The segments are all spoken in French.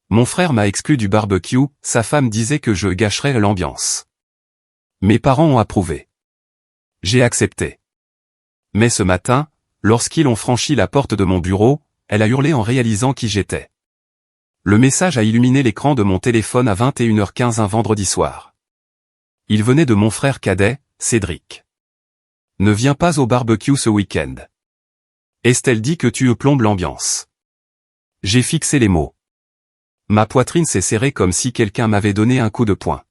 Mon frère m'a exclu du barbecue, sa femme disait que je gâcherais l'ambiance. Mes parents ont approuvé. J'ai accepté. Mais ce matin, lorsqu'ils ont franchi la porte de mon bureau, elle a hurlé en réalisant qui j'étais. Le message a illuminé l'écran de mon téléphone à 21h15 un vendredi soir. Il venait de mon frère cadet, Cédric. Ne viens pas au barbecue ce week-end. Estelle dit que tu plombes l'ambiance. J'ai fixé les mots. Ma poitrine s'est serrée comme si quelqu'un m'avait donné un coup de poing.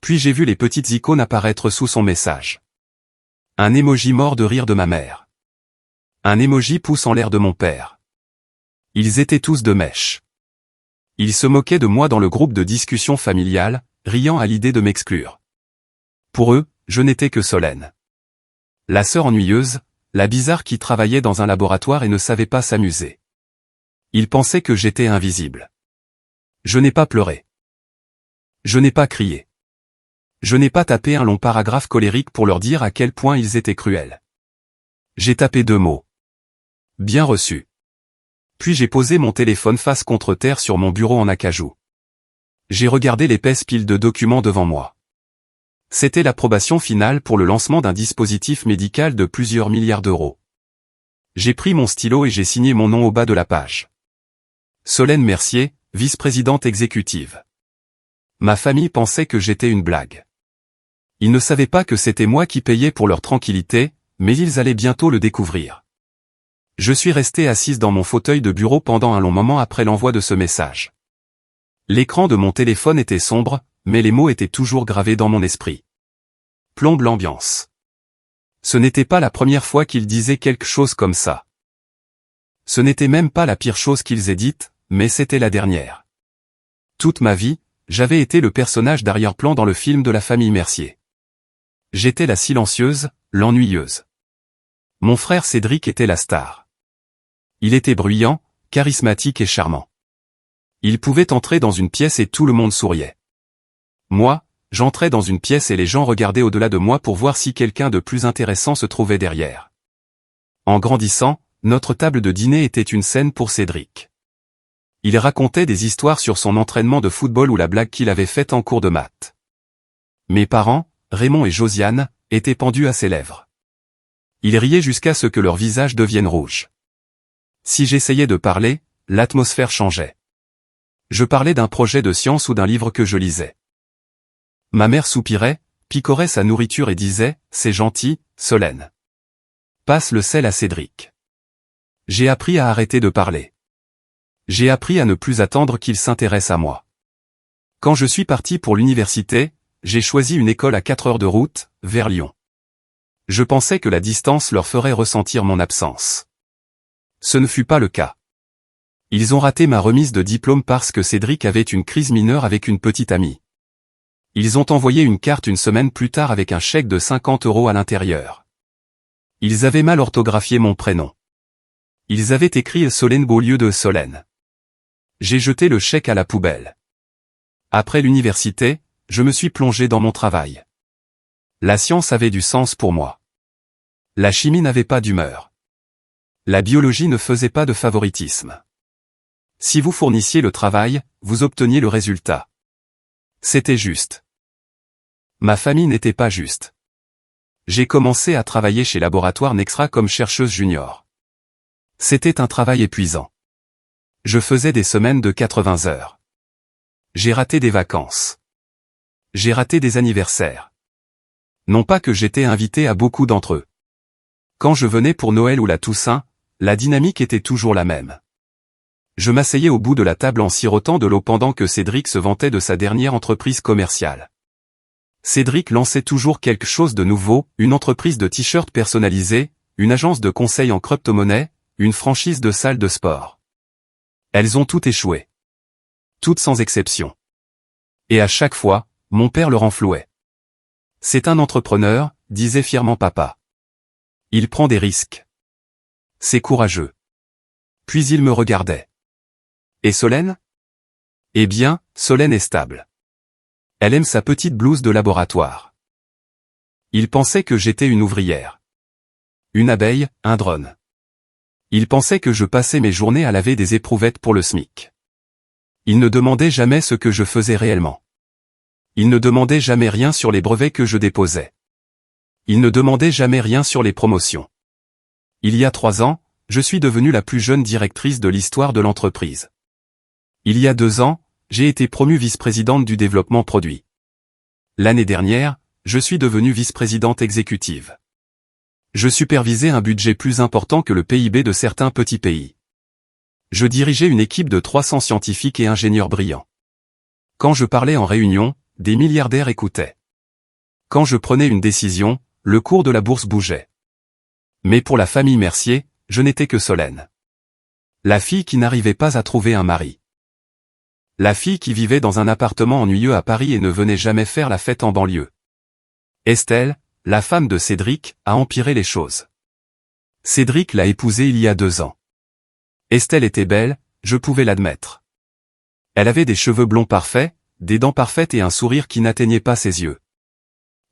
Puis j'ai vu les petites icônes apparaître sous son message. Un emoji mort de rire de ma mère. Un emoji pouce en l'air de mon père. Ils étaient tous de mèche. Ils se moquaient de moi dans le groupe de discussion familiale, riant à l'idée de m'exclure. Pour eux, je n'étais que Solène. La sœur ennuyeuse, la bizarre qui travaillait dans un laboratoire et ne savait pas s'amuser. Ils pensaient que j'étais invisible. Je n'ai pas pleuré. Je n'ai pas crié. Je n'ai pas tapé un long paragraphe colérique pour leur dire à quel point ils étaient cruels. J'ai tapé 2 mots. Bien reçu. Puis j'ai posé mon téléphone face contre terre sur mon bureau en acajou. J'ai regardé l'épaisse pile de documents devant moi. C'était l'approbation finale pour le lancement d'un dispositif médical de plusieurs milliards d'euros. J'ai pris mon stylo et j'ai signé mon nom au bas de la page. Solène Mercier, vice-présidente exécutive. Ma famille pensait que j'étais une blague. Ils ne savaient pas que c'était moi qui payais pour leur tranquillité, mais ils allaient bientôt le découvrir. Je suis restée assise dans mon fauteuil de bureau pendant un long moment après l'envoi de ce message. L'écran de mon téléphone était sombre, mais les mots étaient toujours gravés dans mon esprit. Plombe l'ambiance. Ce n'était pas la première fois qu'ils disaient quelque chose comme ça. Ce n'était même pas la pire chose qu'ils aient dite, mais c'était la dernière. Toute ma vie, j'avais été le personnage d'arrière-plan dans le film de la famille Mercier. J'étais la silencieuse, l'ennuyeuse. Mon frère Cédric était la star. Il était bruyant, charismatique et charmant. Il pouvait entrer dans une pièce et tout le monde souriait. Moi, j'entrais dans une pièce et les gens regardaient au-delà de moi pour voir si quelqu'un de plus intéressant se trouvait derrière. En grandissant, notre table de dîner était une scène pour Cédric. Il racontait des histoires sur son entraînement de football ou la blague qu'il avait faite en cours de maths. Mes parents, Raymond et Josiane, étaient pendus à ses lèvres. Ils riaient jusqu'à ce que leur visage devienne rouge. Si j'essayais de parler, l'atmosphère changeait. Je parlais d'un projet de science ou d'un livre que je lisais. Ma mère soupirait, picorait sa nourriture et disait « C'est gentil, Solène. Passe le sel à Cédric. » J'ai appris à arrêter de parler. J'ai appris à ne plus attendre qu'il s'intéresse à moi. Quand je suis parti pour l'université, j'ai choisi une école à 4 heures de route, vers Lyon. Je pensais que la distance leur ferait ressentir mon absence. Ce ne fut pas le cas. Ils ont raté ma remise de diplôme parce que Cédric avait une crise mineure avec une petite amie. Ils ont envoyé une carte une semaine plus tard avec un chèque de 50 € à l'intérieur. Ils avaient mal orthographié mon prénom. Ils avaient écrit Solène au lieu de Solène. J'ai jeté le chèque à la poubelle. Après l'université, je me suis plongé dans mon travail. La science avait du sens pour moi. La chimie n'avait pas d'humeur. La biologie ne faisait pas de favoritisme. Si vous fournissiez le travail, vous obteniez le résultat. C'était juste. Ma famille n'était pas juste. J'ai commencé à travailler chez Laboratoire Nextra comme chercheuse junior. C'était un travail épuisant. Je faisais des semaines de 80 heures. J'ai raté des vacances. J'ai raté des anniversaires. Non pas que j'étais invité à beaucoup d'entre eux. Quand je venais pour Noël ou la Toussaint, la dynamique était toujours la même. Je m'asseyais au bout de la table en sirotant de l'eau pendant que Cédric se vantait de sa dernière entreprise commerciale. Cédric lançait toujours quelque chose de nouveau, une entreprise de t-shirts personnalisés, une agence de conseil en crypto-monnaie, une franchise de salle de sport. Elles ont toutes échoué. Toutes sans exception. Et à chaque fois, mon père le renflouait. C'est un entrepreneur, disait fièrement papa. Il prend des risques. C'est courageux. Puis il me regardait. Et Solène? Eh bien, Solène est stable. Elle aime sa petite blouse de laboratoire. Il pensait que j'étais une ouvrière. Une abeille, un drone. Il pensait que je passais mes journées à laver des éprouvettes pour le SMIC. Il ne demandait jamais ce que je faisais réellement. Il ne demandait jamais rien sur les brevets que je déposais. Il ne demandait jamais rien sur les promotions. Il y a 3 ans, je suis devenue la plus jeune directrice de l'histoire de l'entreprise. Il y a 2 ans, j'ai été promue vice-présidente du développement produit. L'année dernière, je suis devenue vice-présidente exécutive. Je supervisais un budget plus important que le PIB de certains petits pays. Je dirigeais une équipe de 300 scientifiques et ingénieurs brillants. Quand je parlais en réunion, des milliardaires écoutaient. Quand je prenais une décision, le cours de la bourse bougeait. Mais pour la famille Mercier, je n'étais que Solène. La fille qui n'arrivait pas à trouver un mari. La fille qui vivait dans un appartement ennuyeux à Paris et ne venait jamais faire la fête en banlieue. Estelle, la femme de Cédric, a empiré les choses. Cédric l'a épousée il y a 2 ans. Estelle était belle, je pouvais l'admettre. Elle avait des cheveux blonds parfaits, des dents parfaites et un sourire qui n'atteignait pas ses yeux.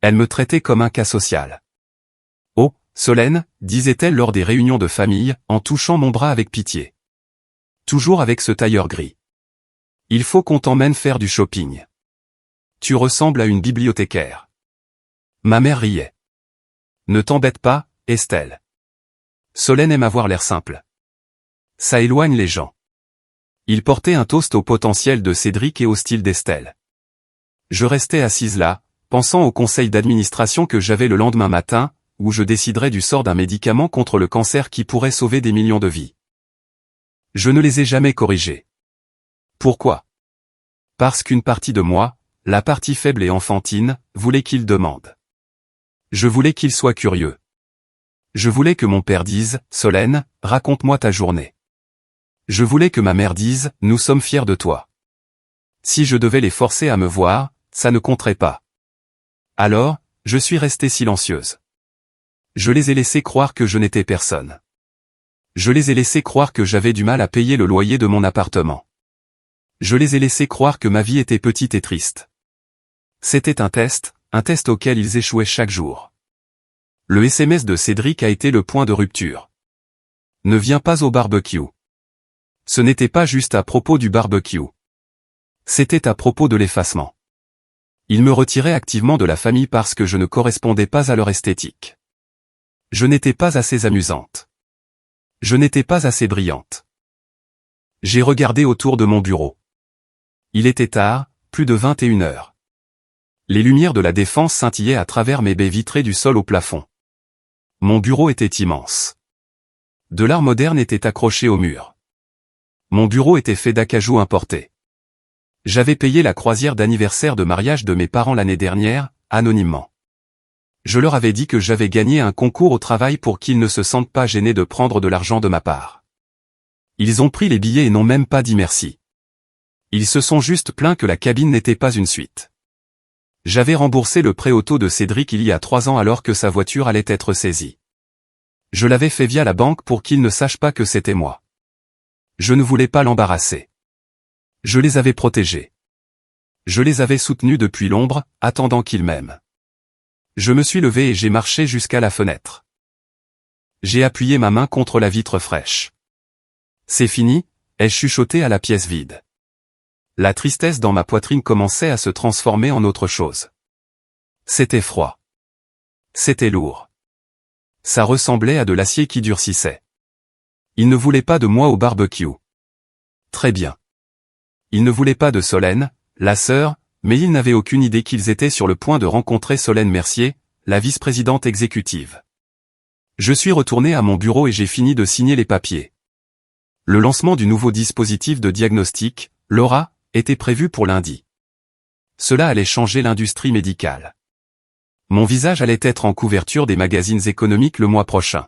Elle me traitait comme un cas social. Oh, Solène, disait-elle lors des réunions de famille, en touchant mon bras avec pitié. Toujours avec ce tailleur gris. Il faut qu'on t'emmène faire du shopping. Tu ressembles à une bibliothécaire. Ma mère riait. Ne t'embête pas, Estelle. Solène aime avoir l'air simple. Ça éloigne les gens. Il portait un toast au potentiel de Cédric et au style d'Estelle. Je restais assise là, pensant au conseil d'administration que j'avais le lendemain matin, où je déciderais du sort d'un médicament contre le cancer qui pourrait sauver des millions de vies. Je ne les ai jamais corrigés. Pourquoi? Parce qu'une partie de moi, la partie faible et enfantine, voulait qu'il demande. Je voulais qu'il soit curieux. Je voulais que mon père dise, Solène, raconte-moi ta journée. Je voulais que ma mère dise, nous sommes fiers de toi. Si je devais les forcer à me voir, ça ne compterait pas. Alors, je suis restée silencieuse. Je les ai laissés croire que je n'étais personne. Je les ai laissés croire que j'avais du mal à payer le loyer de mon appartement. Je les ai laissés croire que ma vie était petite et triste. C'était un test auquel ils échouaient chaque jour. Le SMS de Cédric a été le point de rupture. Ne viens pas au barbecue. Ce n'était pas juste à propos du barbecue. C'était à propos de l'effacement. Ils me retiraient activement de la famille parce que je ne correspondais pas à leur esthétique. Je n'étais pas assez amusante. Je n'étais pas assez brillante. J'ai regardé autour de mon bureau. Il était tard, plus de 21 heures. Les lumières de la Défense scintillaient à travers mes baies vitrées du sol au plafond. Mon bureau était immense. De l'art moderne était accroché au mur. Mon bureau était fait d'acajou importé. J'avais payé la croisière d'anniversaire de mariage de mes parents l'année dernière, anonymement. Je leur avais dit que j'avais gagné un concours au travail pour qu'ils ne se sentent pas gênés de prendre de l'argent de ma part. Ils ont pris les billets et n'ont même pas dit merci. Ils se sont juste plaints que la cabine n'était pas une suite. J'avais remboursé le prêt auto de Cédric il y a 3 ans alors que sa voiture allait être saisie. Je l'avais fait via la banque pour qu'il ne sache pas que c'était moi. Je ne voulais pas l'embarrasser. Je les avais protégés. Je les avais soutenus depuis l'ombre, attendant qu'ils m'aiment. Je me suis levé et j'ai marché jusqu'à la fenêtre. J'ai appuyé ma main contre la vitre fraîche. C'est fini, ai-je chuchoté à la pièce vide. La tristesse dans ma poitrine commençait à se transformer en autre chose. C'était froid. C'était lourd. Ça ressemblait à de l'acier qui durcissait. Il ne voulait pas de moi au barbecue. Très bien. Il ne voulait pas de Solène, la sœur, mais il n'avait aucune idée qu'ils étaient sur le point de rencontrer Solène Mercier, la vice-présidente exécutive. Je suis retourné à mon bureau et j'ai fini de signer les papiers. Le lancement du nouveau dispositif de diagnostic, Laura, était prévu pour lundi. Cela allait changer l'industrie médicale. Mon visage allait être en couverture des magazines économiques le mois prochain.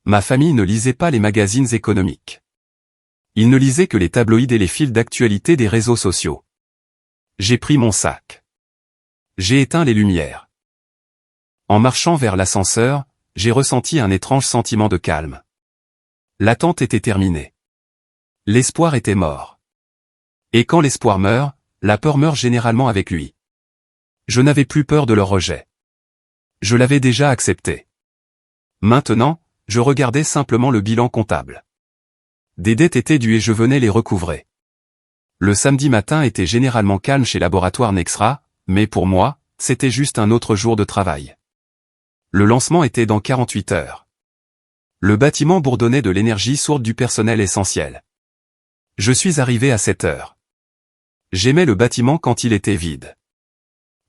Ma famille ne lisait pas les magazines économiques. Ils ne lisaient que les tabloïds et les fils d'actualité des réseaux sociaux. J'ai pris mon sac. J'ai éteint les lumières. En marchant vers l'ascenseur, j'ai ressenti un étrange sentiment de calme. L'attente était terminée. L'espoir était mort. Et quand l'espoir meurt, la peur meurt généralement avec lui. Je n'avais plus peur de leur rejet. Je l'avais déjà accepté. Maintenant, je regardais simplement le bilan comptable. Des dettes étaient dues et je venais les recouvrer. Le samedi matin était généralement calme chez Laboratoire Nexra, mais pour moi, c'était juste un autre jour de travail. Le lancement était dans 48 heures. Le bâtiment bourdonnait de l'énergie sourde du personnel essentiel. Je suis arrivé à 7 heures. J'aimais le bâtiment quand il était vide.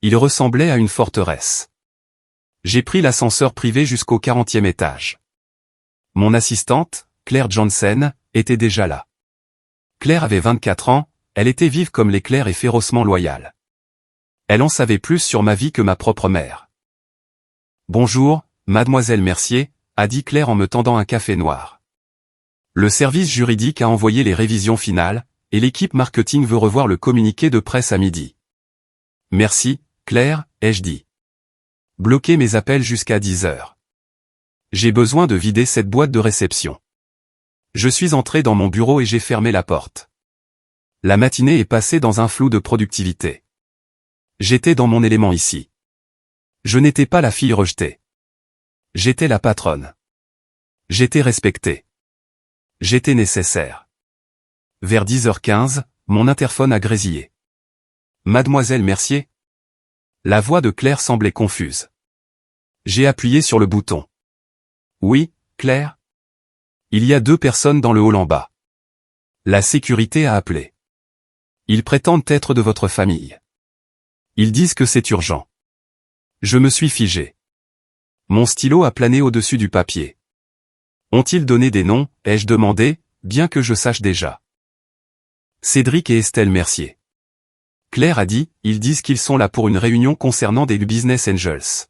Il ressemblait à une forteresse. J'ai pris l'ascenseur privé jusqu'au 40e étage. Mon assistante, Claire Jansen, était déjà là. Claire avait 24 ans, elle était vive comme l'éclair et férocement loyale. Elle en savait plus sur ma vie que ma propre mère. Bonjour, mademoiselle Mercier, a dit Claire en me tendant un café noir. Le service juridique a envoyé les révisions finales, et l'équipe marketing veut revoir le communiqué de presse à midi. Merci, Claire, ai-je dit. Bloquez mes appels jusqu'à 10 heures. J'ai besoin de vider cette boîte de réception. Je suis entré dans mon bureau et j'ai fermé la porte. La matinée est passée dans un flou de productivité. J'étais dans mon élément ici. Je n'étais pas la fille rejetée. J'étais la patronne. J'étais respecté. J'étais nécessaire. Vers 10h15, mon interphone a grésillé. Mademoiselle Mercier? La voix de Claire semblait confuse. J'ai appuyé sur le bouton. Oui, Claire? Il y a 2 personnes dans le hall en bas. La sécurité a appelé. Ils prétendent être de votre famille. Ils disent que c'est urgent. Je me suis figé. Mon stylo a plané au-dessus du papier. Ont-ils donné des noms, ai-je demandé, bien que je sache déjà. Cédric et Estelle Mercier. Claire a dit, ils disent qu'ils sont là pour une réunion concernant des business angels.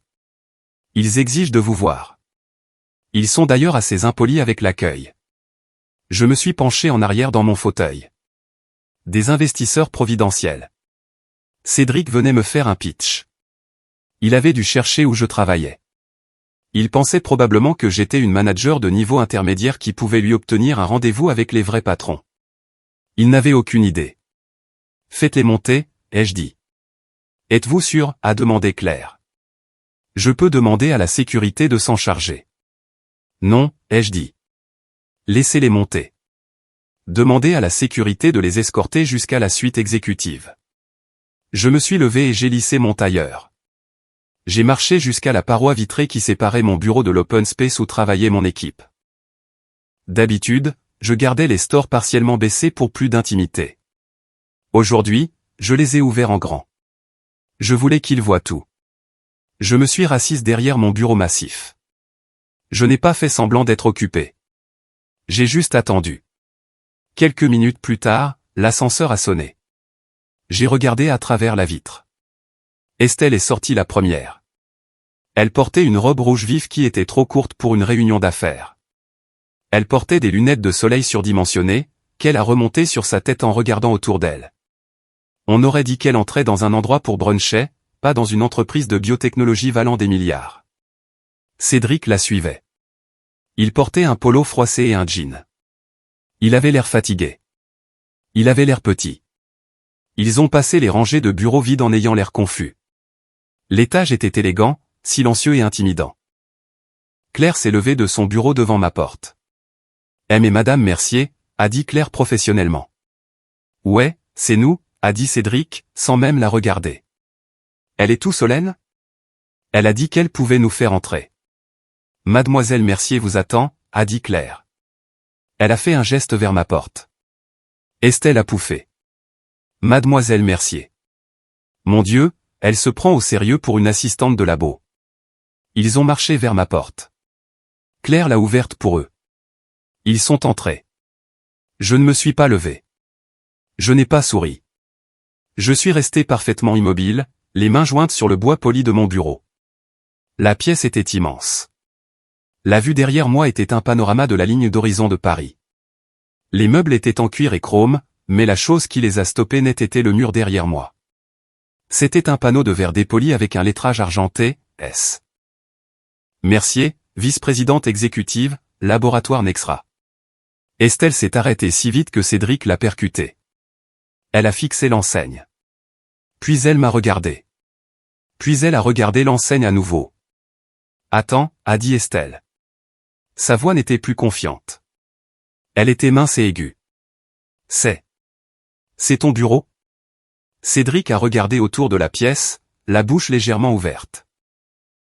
Ils exigent de vous voir. Ils sont d'ailleurs assez impolis avec l'accueil. Je me suis penché en arrière dans mon fauteuil. Des investisseurs providentiels. Cédric venait me faire un pitch. Il avait dû chercher où je travaillais. Il pensait probablement que j'étais une manager de niveau intermédiaire qui pouvait lui obtenir un rendez-vous avec les vrais patrons. Il n'avait aucune idée. Faites-les monter, ai-je dit. Êtes-vous sûr, a demandé Claire. Je peux demander à la sécurité de s'en charger. Non, ai-je dit. Laissez-les monter. Demandez à la sécurité de les escorter jusqu'à la suite exécutive. Je me suis levé et j'ai lissé mon tailleur. J'ai marché jusqu'à la paroi vitrée qui séparait mon bureau de l'open space où travaillait mon équipe. D'habitude, je gardais les stores partiellement baissés pour plus d'intimité. Aujourd'hui, je les ai ouverts en grand. Je voulais qu'ils voient tout. Je me suis rassise derrière mon bureau massif. Je n'ai pas fait semblant d'être occupé. J'ai juste attendu. Quelques minutes plus tard, l'ascenseur a sonné. J'ai regardé à travers la vitre. Estelle est sortie la première. Elle portait une robe rouge vive qui était trop courte pour une réunion d'affaires. Elle portait des lunettes de soleil surdimensionnées, qu'elle a remontées sur sa tête en regardant autour d'elle. On aurait dit qu'elle entrait dans un endroit pour bruncher, pas dans une entreprise de biotechnologie valant des milliards. Cédric la suivait. Il portait un polo froissé et un jean. Il avait l'air fatigué. Il avait l'air petit. Ils ont passé les rangées de bureaux vides en ayant l'air confus. L'étage était élégant, silencieux et intimidant. Claire s'est levée de son bureau devant ma porte. Mais Madame Mercier, a dit Claire professionnellement. Ouais, c'est nous, a dit Cédric, sans même la regarder. Elle est tout solenne? Elle a dit qu'elle pouvait nous faire entrer. Mademoiselle Mercier vous attend, a dit Claire. Elle a fait un geste vers ma porte. Estelle a pouffé. Mademoiselle Mercier. Mon Dieu, elle se prend au sérieux pour une assistante de labo. Ils ont marché vers ma porte. Claire l'a ouverte pour eux. Ils sont entrés. Je ne me suis pas levé. Je n'ai pas souri. Je suis resté parfaitement immobile, les mains jointes sur le bois poli de mon bureau. La pièce était immense. La vue derrière moi était un panorama de la ligne d'horizon de Paris. Les meubles étaient en cuir et chrome, mais la chose qui les a stoppés net était le mur derrière moi. C'était un panneau de verre dépoli avec un lettrage argenté, S. Mercier, vice-présidente exécutive, Laboratoire Nexra. Estelle s'est arrêtée si vite que Cédric l'a percutée. Elle a fixé l'enseigne. Puis elle m'a regardé. Puis elle a regardé l'enseigne à nouveau. Attends, a dit Estelle. Sa voix n'était plus confiante. Elle était mince et aiguë. C'est ton bureau? Cédric a regardé autour de la pièce, la bouche légèrement ouverte.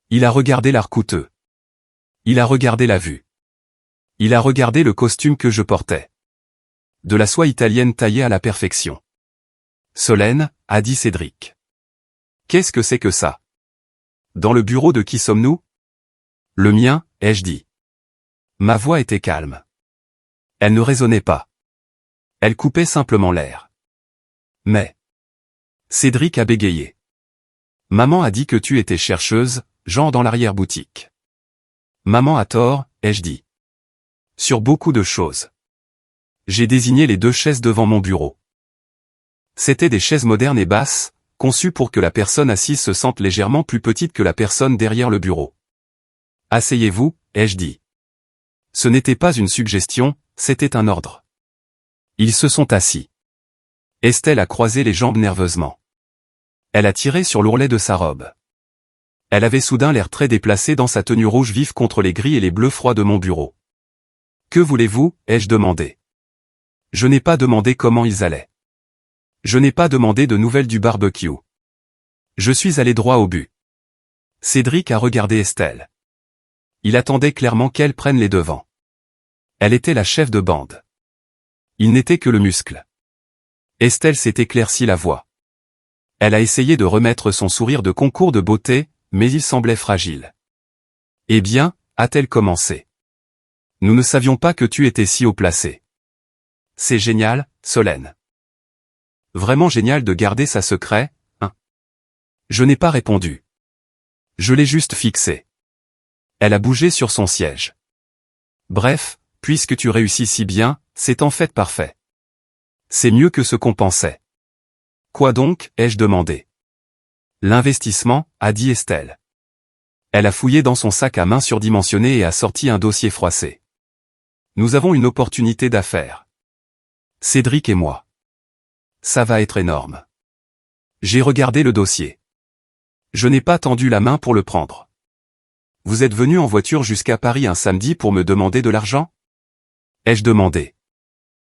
Il a regardé l'art coûteux. Il a regardé la vue. Il a regardé le costume que je portais. De la soie italienne taillée à la perfection. Solène, a dit Cédric. Qu'est-ce que c'est que ça? Dans le bureau de qui sommes-nous? Le mien, ai-je dit. Ma voix était calme. Elle ne résonnait pas. Elle coupait simplement l'air. Mais... Cédric a bégayé. Maman a dit que tu étais chercheuse, genre dans l'arrière-boutique. Maman a tort, ai-je dit. Sur beaucoup de choses. J'ai désigné les 2 chaises devant mon bureau. C'étaient des chaises modernes et basses, conçues pour que la personne assise se sente légèrement plus petite que la personne derrière le bureau. Asseyez-vous, ai-je dit. Ce n'était pas une suggestion, c'était un ordre. Ils se sont assis. Estelle a croisé les jambes nerveusement. Elle a tiré sur l'ourlet de sa robe. Elle avait soudain l'air très déplacé dans sa tenue rouge vive contre les gris et les bleus froids de mon bureau. Que voulez-vous, ai-je demandé. Je n'ai pas demandé comment ils allaient. Je n'ai pas demandé de nouvelles du barbecue. Je suis allé droit au but. Cédric a regardé Estelle. Il attendait clairement qu'elle prenne les devants. Elle était la chef de bande. Il n'était que le muscle. Estelle s'est éclairci la voix. Elle a essayé de remettre son sourire de concours de beauté, mais il semblait fragile. Eh bien, a-t-elle commencé. Nous ne savions pas que tu étais si haut placé. C'est génial, Solène. Vraiment génial de garder ça secret, hein? Je n'ai pas répondu. Je l'ai juste fixé. Elle a bougé sur son siège. Bref, puisque tu réussis si bien, c'est en fait parfait. C'est mieux que ce qu'on pensait. Quoi donc, ai-je demandé. L'investissement, a dit Estelle. Elle a fouillé dans son sac à main surdimensionné et a sorti un dossier froissé. Nous avons une opportunité d'affaires. Cédric et moi. Ça va être énorme. J'ai regardé le dossier. Je n'ai pas tendu la main pour le prendre. Vous êtes venu en voiture jusqu'à Paris un samedi pour me demander de l'argent? Ai-je demandé.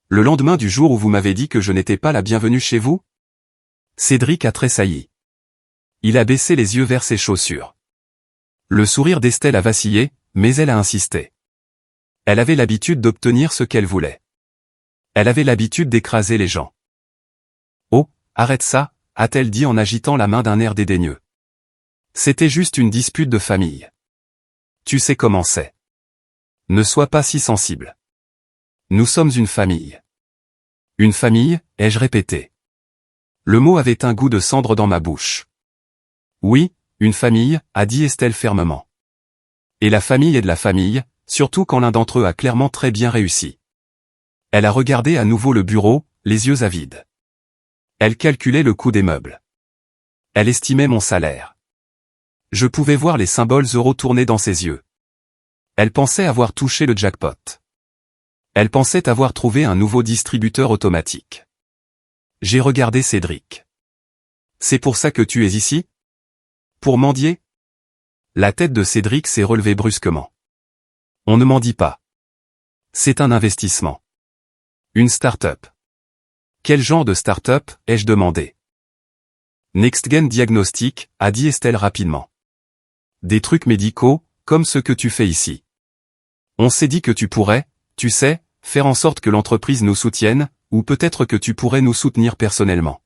Le lendemain du jour où vous m'avez dit que je n'étais pas la bienvenue chez vous? Cédric a tressailli. Il a baissé les yeux vers ses chaussures. Le sourire d'Estelle a vacillé, mais elle a insisté. Elle avait l'habitude d'obtenir ce qu'elle voulait. Elle avait l'habitude d'écraser les gens. Oh, arrête ça, a-t-elle dit en agitant la main d'un air dédaigneux. C'était juste une dispute de famille. Tu sais comment c'est. Ne sois pas si sensible. Nous sommes une famille. Une famille, ai-je répété. Le mot avait un goût de cendre dans ma bouche. Oui, une famille, a dit Estelle fermement. Et la famille est de la famille, surtout quand l'un d'entre eux a clairement très bien réussi. Elle a regardé à nouveau le bureau, les yeux avides. Elle calculait le coût des meubles. Elle estimait mon salaire. Je pouvais voir les symboles euros tourner dans ses yeux. Elle pensait avoir touché le jackpot. Elle pensait avoir trouvé un nouveau distributeur automatique. J'ai regardé Cédric. C'est pour ça que tu es ici? Pour mendier? La tête de Cédric s'est relevée brusquement. On ne mendie pas. C'est un investissement. Une start-up. Quel genre de start-up, ai-je demandé. NextGen Diagnostic, a dit Estelle rapidement. Des trucs médicaux, comme ce que tu fais ici. On s'est dit que tu pourrais, tu sais, faire en sorte que l'entreprise nous soutienne, ou peut-être que tu pourrais nous soutenir personnellement.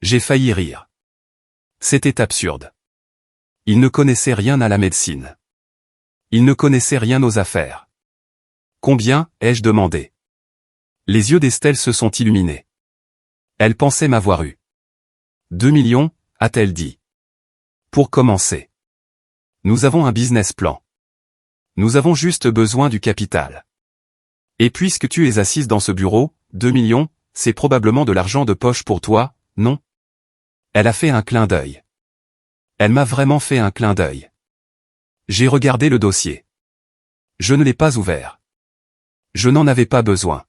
J'ai failli rire. C'était absurde. Il ne connaissait rien à la médecine. Il ne connaissait rien aux affaires. Combien, ai-je demandé. Les yeux d'Estelle se sont illuminés. Elle pensait m'avoir eu. 2 millions, a-t-elle dit. Pour commencer. Nous avons un business plan. Nous avons juste besoin du capital. Et puisque tu es assise dans ce bureau, 2 millions, c'est probablement de l'argent de poche pour toi, non? Elle a fait un clin d'œil. Elle m'a vraiment fait un clin d'œil. J'ai regardé le dossier. Je ne l'ai pas ouvert. Je n'en avais pas besoin.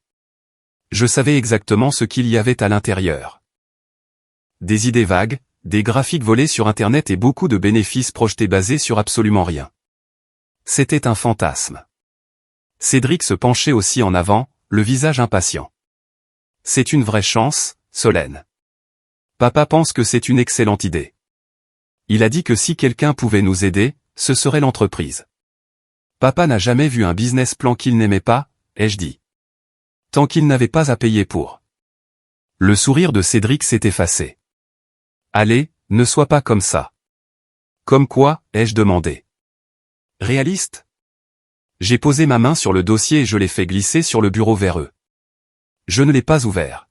Je savais exactement ce qu'il y avait à l'intérieur. Des idées vagues, des graphiques volés sur Internet et beaucoup de bénéfices projetés basés sur absolument rien. C'était un fantasme. Cédric se penchait aussi en avant, le visage impatient. C'est une vraie chance, Solène. Papa pense que c'est une excellente idée. Il a dit que si quelqu'un pouvait nous aider, ce serait l'entreprise. Papa n'a jamais vu un business plan qu'il n'aimait pas, ai-je dit. Tant qu'il n'avait pas à payer pour. Le sourire de Cédric s'est effacé. Allez, ne sois pas comme ça. Comme quoi, ai-je demandé. Réaliste? J'ai posé ma main sur le dossier et je l'ai fait glisser sur le bureau vers eux. Je ne l'ai pas ouvert.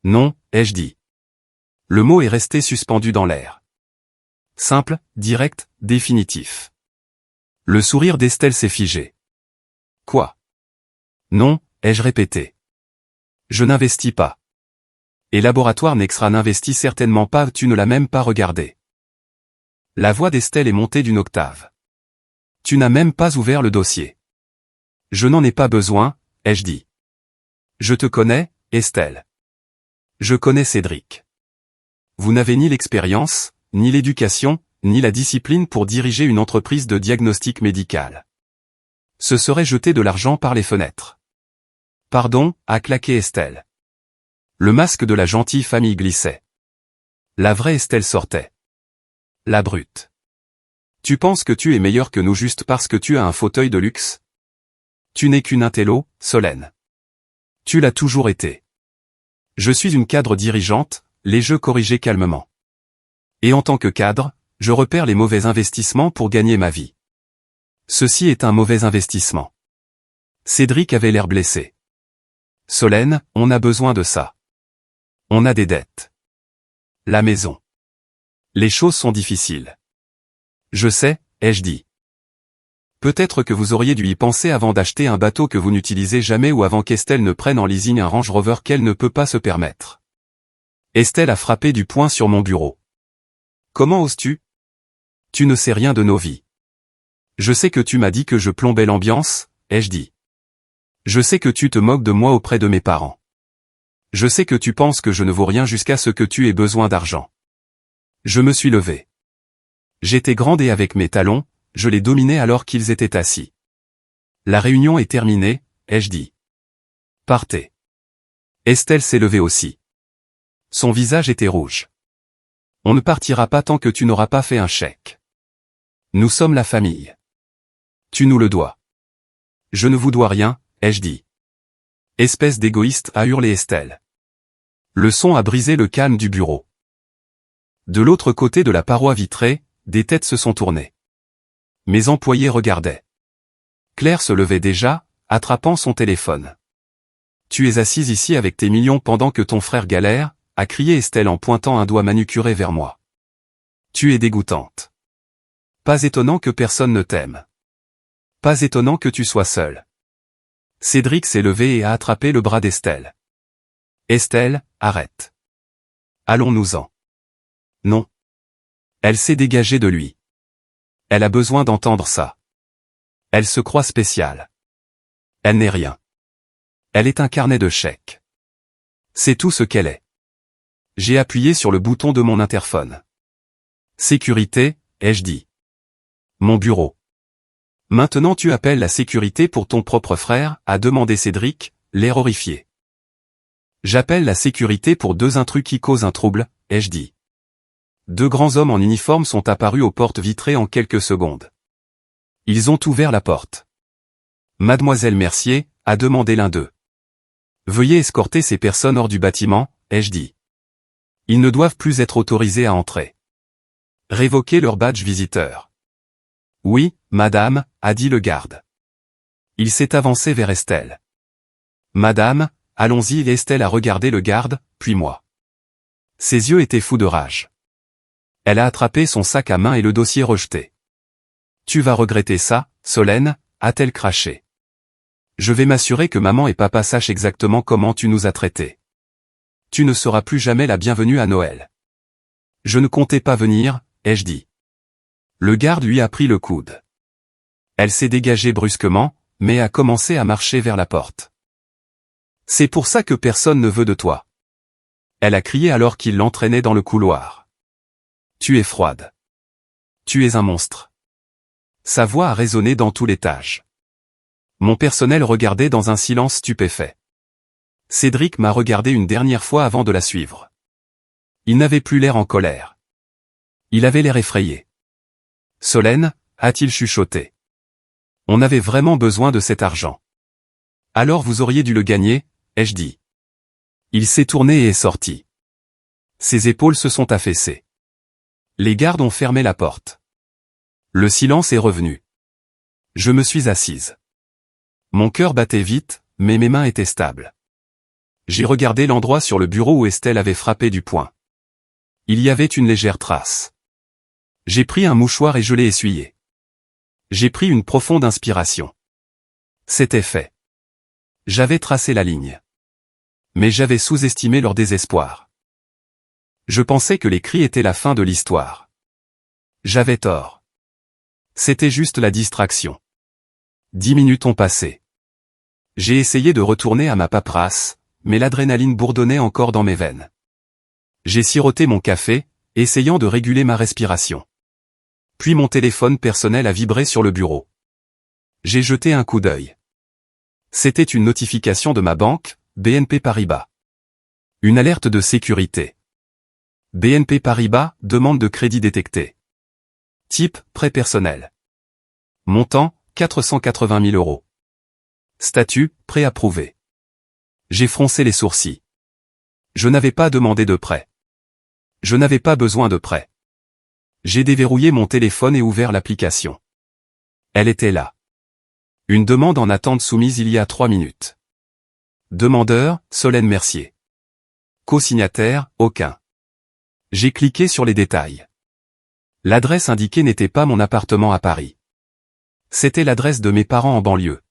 Non, ai-je dit. Le mot est resté suspendu dans l'air. Simple, direct, définitif. Le sourire d'Estelle s'est figé. Quoi? Non, ai-je répété. Je n'investis pas. Et Laboratoire Nexra n'investit certainement pas, tu ne l'as même pas regardé. La voix d'Estelle est montée d'une octave. Tu n'as même pas ouvert le dossier. Je n'en ai pas besoin, ai-je dit. Je te connais, Estelle. Je connais Cédric. Vous n'avez ni l'expérience, ni l'éducation, ni la discipline pour diriger une entreprise de diagnostic médical. Ce serait jeter de l'argent par les fenêtres. Pardon, a claqué Estelle. Le masque de la gentille famille glissait. La vraie Estelle sortait. La brute. Tu penses que tu es meilleur que nous juste parce que tu as un fauteuil de luxe? Tu n'es qu'une intello, Solène. Tu l'as toujours été. Je suis une cadre dirigeante, les jeux corrigés calmement. Et en tant que cadre, je repère les mauvais investissements pour gagner ma vie. Ceci est un mauvais investissement. Cédric avait l'air blessé. Solène, on a besoin de ça. On a des dettes. La maison. Les choses sont difficiles. Je sais, ai-je dit. Peut-être que vous auriez dû y penser avant d'acheter un bateau que vous n'utilisez jamais ou avant qu'Estelle ne prenne en leasing un Range Rover qu'elle ne peut pas se permettre. Estelle a frappé du poing sur mon bureau. Comment oses-tu? Tu ne sais rien de nos vies. Je sais que tu m'as dit que je plombais l'ambiance, ai-je dit. Je sais que tu te moques de moi auprès de mes parents. Je sais que tu penses que je ne vaux rien jusqu'à ce que tu aies besoin d'argent. Je me suis levé. J'étais grande et avec mes talons, je les dominais alors qu'ils étaient assis. La réunion est terminée, ai-je dit. Partez. Estelle s'est levée aussi. Son visage était rouge. On ne partira pas tant que tu n'auras pas fait un chèque. Nous sommes la famille. Tu nous le dois. Je ne vous dois rien, ai-je dit. Espèce d'égoïste, a hurlé Estelle. Le son a brisé le calme du bureau. De l'autre côté de la paroi vitrée, des têtes se sont tournées. Mes employés regardaient. Claire se levait déjà, attrapant son téléphone. Tu es assise ici avec tes millions pendant que ton frère galère, a crié Estelle en pointant un doigt manucuré vers moi. Tu es dégoûtante. Pas étonnant que personne ne t'aime. Pas étonnant que tu sois seule. Cédric s'est levé et a attrapé le bras d'Estelle. Estelle, arrête. Allons-nous-en. Non. Elle s'est dégagée de lui. Elle a besoin d'entendre ça. Elle se croit spéciale. Elle n'est rien. Elle est un carnet de chèques. C'est tout ce qu'elle est. J'ai appuyé sur le bouton de mon interphone. Sécurité, ai-je dit. Mon bureau. Maintenant tu appelles la sécurité pour ton propre frère, a demandé Cédric, l'air horrifié. J'appelle la sécurité pour deux intrus qui causent un trouble, ai-je dit. Deux grands hommes en uniforme sont apparus aux portes vitrées en quelques secondes. Ils ont ouvert la porte. Mademoiselle Mercier, a demandé l'un d'eux. Veuillez escorter ces personnes hors du bâtiment, ai-je dit. Ils ne doivent plus être autorisés à entrer. Révoquez leur badge visiteur. Oui, madame, a dit le garde. Il s'est avancé vers Estelle. Madame, allons-y. Estelle a regardé le garde, puis moi. Ses yeux étaient fous de rage. Elle a attrapé son sac à main et le dossier rejeté. Tu vas regretter ça, Solène, a-t-elle craché. Je vais m'assurer que maman et papa sachent exactement comment tu nous as traités. Tu ne seras plus jamais la bienvenue à Noël. Je ne comptais pas venir, ai-je dit. Le garde lui a pris le coude. Elle s'est dégagée brusquement, mais a commencé à marcher vers la porte. C'est pour ça que personne ne veut de toi. Elle a crié alors qu'il l'entraînait dans le couloir. Tu es froide. Tu es un monstre. Sa voix a résonné dans tout l'étage. Mon personnel regardait dans un silence stupéfait. Cédric m'a regardé une dernière fois avant de la suivre. Il n'avait plus l'air en colère. Il avait l'air effrayé. Solène, a-t-il chuchoté. On avait vraiment besoin de cet argent. Alors vous auriez dû le gagner, ai-je dit. Il s'est tourné et est sorti. Ses épaules se sont affaissées. Les gardes ont fermé la porte. Le silence est revenu. Je me suis assise. Mon cœur battait vite, mais mes mains étaient stables. J'ai regardé l'endroit sur le bureau où Estelle avait frappé du poing. Il y avait une légère trace. J'ai pris un mouchoir et je l'ai essuyé. J'ai pris une profonde inspiration. C'était fait. J'avais tracé la ligne. Mais j'avais sous-estimé leur désespoir. Je pensais que les cris étaient la fin de l'histoire. J'avais tort. C'était juste la distraction. 10 minutes ont passé. J'ai essayé de retourner à ma paperasse, mais l'adrénaline bourdonnait encore dans mes veines. J'ai siroté mon café, essayant de réguler ma respiration. Puis mon téléphone personnel a vibré sur le bureau. J'ai jeté un coup d'œil. C'était une notification de ma banque, BNP Paribas. Une alerte de sécurité. BNP Paribas, demande de crédit détectée. Type, prêt personnel. Montant, 480 000 euros. Statut, prêt approuvé. J'ai froncé les sourcils. Je n'avais pas demandé de prêt. Je n'avais pas besoin de prêt. J'ai déverrouillé mon téléphone et ouvert l'application. Elle était là. Une demande en attente soumise il y a 3 minutes. Demandeur, Solène Mercier. Co-signataire, aucun. J'ai cliqué sur les détails. L'adresse indiquée n'était pas mon appartement à Paris. C'était l'adresse de mes parents en banlieue.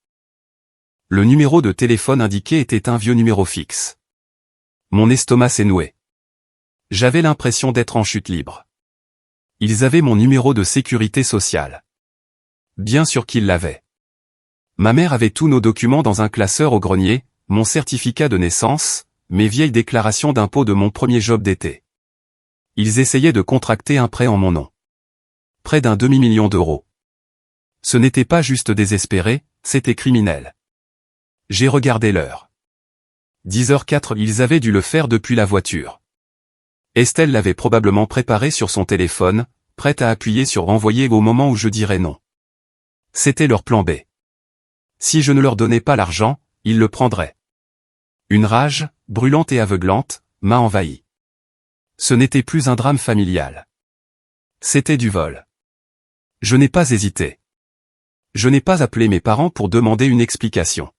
Le numéro de téléphone indiqué était un vieux numéro fixe. Mon estomac s'est noué. J'avais l'impression d'être en chute libre. Ils avaient mon numéro de sécurité sociale. Bien sûr qu'ils l'avaient. Ma mère avait tous nos documents dans un classeur au grenier, mon certificat de naissance, mes vieilles déclarations d'impôt de mon premier job d'été. Ils essayaient de contracter un prêt en mon nom. Près d'un demi-million d'euros. Ce n'était pas juste désespéré, c'était criminel. J'ai regardé l'heure. 10h04, ils avaient dû le faire depuis la voiture. Estelle l'avait probablement préparé sur son téléphone, prête à appuyer sur renvoyer au moment où je dirais non. C'était leur plan B. Si je ne leur donnais pas l'argent, ils le prendraient. Une rage, brûlante et aveuglante, m'a envahi. Ce n'était plus un drame familial. C'était du vol. Je n'ai pas hésité. Je n'ai pas appelé mes parents pour demander une explication.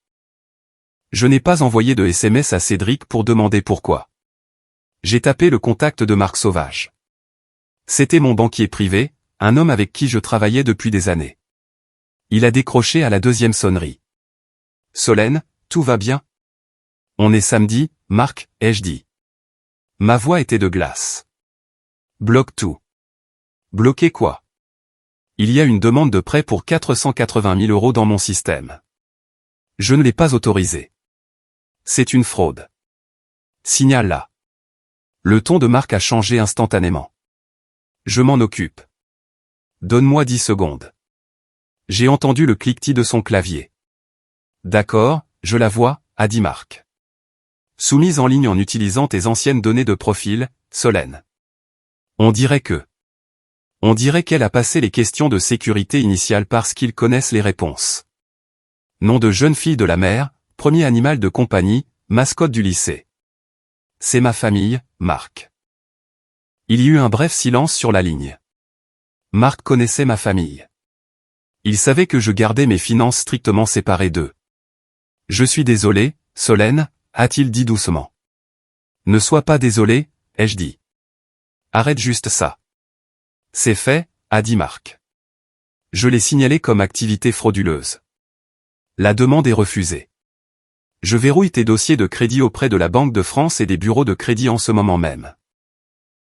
Je n'ai pas envoyé de SMS à Cédric pour demander pourquoi. J'ai tapé le contact de Marc Sauvage. C'était mon banquier privé, un homme avec qui je travaillais depuis des années. Il a décroché à la 2e sonnerie. « Solène, tout va bien ? » « On est samedi, Marc, ai-je dit. » Ma voix était de glace. « Bloque tout. » « Bloquer quoi ? » « Il y a une demande de prêt pour 480 000 euros dans mon système. Je ne l'ai pas autorisée. C'est une fraude. Signale-la. » Le ton de Marc a changé instantanément. Je m'en occupe. Donne-moi 10 secondes. J'ai entendu le cliquetis de son clavier. D'accord, je la vois, a dit Marc. Soumise en ligne en utilisant tes anciennes données de profil, Solène. On dirait qu'elle a passé les questions de sécurité initiale parce qu'ils connaissent les réponses. Nom de jeune fille de la mère, premier animal de compagnie, mascotte du lycée. C'est ma famille, Marc. Il y eut un bref silence sur la ligne. Marc connaissait ma famille. Il savait que je gardais mes finances strictement séparées d'eux. Je suis désolé, Solène, a-t-il dit doucement. Ne sois pas désolé, ai-je dit. Arrête juste ça. C'est fait, a dit Marc. Je l'ai signalé comme activité frauduleuse. La demande est refusée. Je verrouille tes dossiers de crédit auprès de la Banque de France et des bureaux de crédit en ce moment même.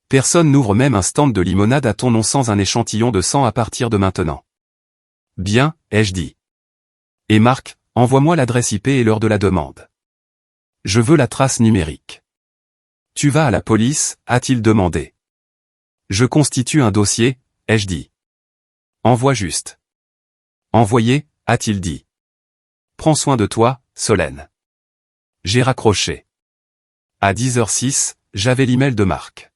Personne n'ouvre même un stand de limonade à ton nom sans un échantillon de sang à partir de maintenant. Bien, ai-je dit. Et Marc, envoie-moi l'adresse IP et l'heure de la demande. Je veux la trace numérique. Tu vas à la police, a-t-il demandé. Je constitue un dossier, ai-je dit. Envoie juste. Envoyer, a-t-il dit. Prends soin de toi, Solène. J'ai raccroché. À 10h06, j'avais l'email de Marc.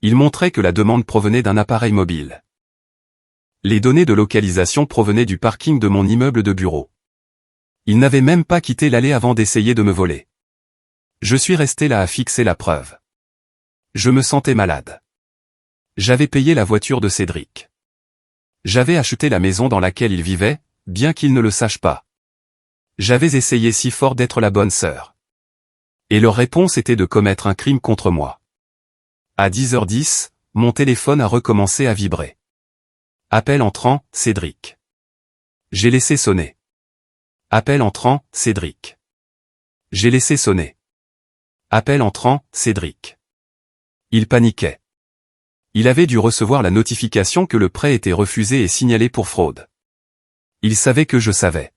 Il montrait que la demande provenait d'un appareil mobile. Les données de localisation provenaient du parking de mon immeuble de bureau. Il n'avait même pas quitté l'allée avant d'essayer de me voler. Je suis resté là à fixer la preuve. Je me sentais malade. J'avais payé la voiture de Cédric. J'avais acheté la maison dans laquelle il vivait, bien qu'il ne le sache pas. J'avais essayé si fort d'être la bonne sœur. Et leur réponse était de commettre un crime contre moi. À 10h10, mon téléphone a recommencé à vibrer. Appel entrant, Cédric. J'ai laissé sonner. Appel entrant, Cédric. J'ai laissé sonner. Appel entrant, Cédric. Il paniquait. Il avait dû recevoir la notification que le prêt était refusé et signalé pour fraude. Il savait que je savais.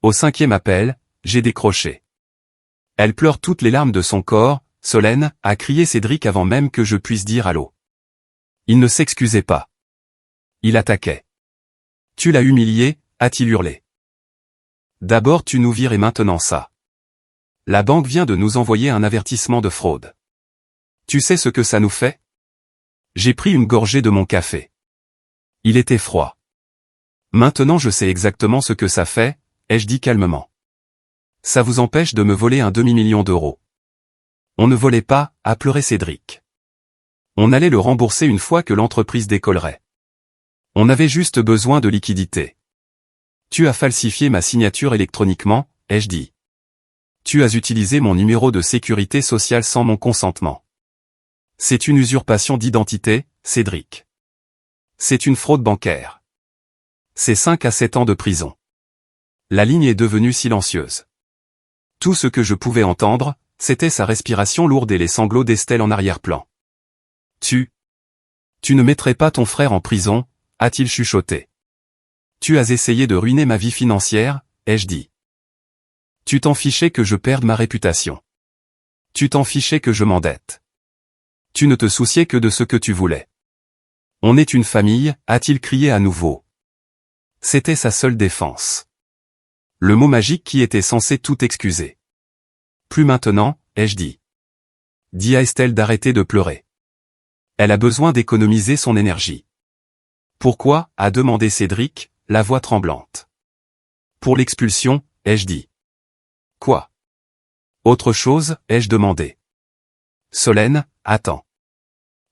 Au 5e appel, j'ai décroché. Elle pleure toutes les larmes de son corps, Solène, a crié Cédric avant même que je puisse dire allô. Il ne s'excusait pas. Il attaquait. Tu l'as humilié, a-t-il hurlé. D'abord tu nous vires et maintenant ça. La banque vient de nous envoyer un avertissement de fraude. Tu sais ce que ça nous fait? J'ai pris une gorgée de mon café. Il était froid. Maintenant je sais exactement ce que ça fait, ai-je dit calmement. Ça vous empêche de me voler un demi-million d'euros. On ne volait pas, a pleuré Cédric. On allait le rembourser une fois que l'entreprise décollerait. On avait juste besoin de liquidité. Tu as falsifié ma signature électroniquement, ai-je dit. Tu as utilisé mon numéro de sécurité sociale sans mon consentement. C'est une usurpation d'identité, Cédric. C'est une fraude bancaire. C'est 5 à 7 ans de prison. La ligne est devenue silencieuse. Tout ce que je pouvais entendre, c'était sa respiration lourde et les sanglots d'Estelle en arrière-plan. Tu ne mettrais pas ton frère en prison, a-t-il chuchoté. Tu as essayé de ruiner ma vie financière, ai-je dit. Tu t'en fichais que je perde ma réputation. Tu t'en fichais que je m'endette. Tu ne te souciais que de ce que tu voulais. On est une famille, a-t-il crié à nouveau. C'était sa seule défense. Le mot magique qui était censé tout excuser. Plus maintenant, ai-je dit. Dis à Estelle d'arrêter de pleurer. Elle a besoin d'économiser son énergie. Pourquoi, a demandé Cédric, la voix tremblante. Pour l'expulsion, ai-je dit. Quoi? Autre chose, ai-je demandé. Solène, attends.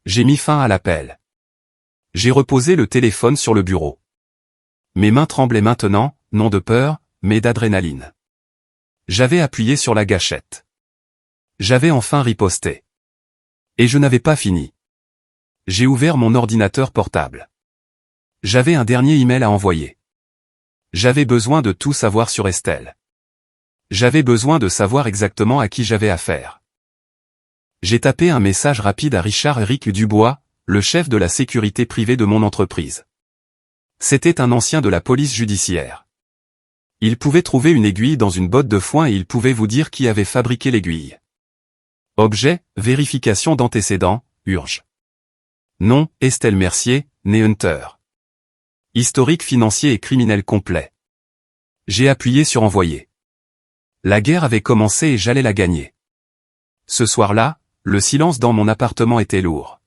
J'ai mis fin à l'appel. J'ai reposé le téléphone sur le bureau. Mes mains tremblaient maintenant, non de peur, mais d'adrénaline. J'avais appuyé sur la gâchette. J'avais enfin riposté. Et je n'avais pas fini. J'ai ouvert mon ordinateur portable. J'avais un dernier email à envoyer. J'avais besoin de tout savoir sur Estelle. J'avais besoin de savoir exactement à qui j'avais affaire. J'ai tapé un message rapide à Richard-Éric Dubois, le chef de la sécurité privée de mon entreprise. C'était un ancien de la police judiciaire. Il pouvait trouver une aiguille dans une botte de foin et il pouvait vous dire qui avait fabriqué l'aiguille. Objet, vérification d'antécédents, urge. Nom, Estelle Mercier, née Hunter. Historique financier et criminel complet. J'ai appuyé sur envoyer. La guerre avait commencé et j'allais la gagner. Ce soir-là, le silence dans mon appartement était lourd.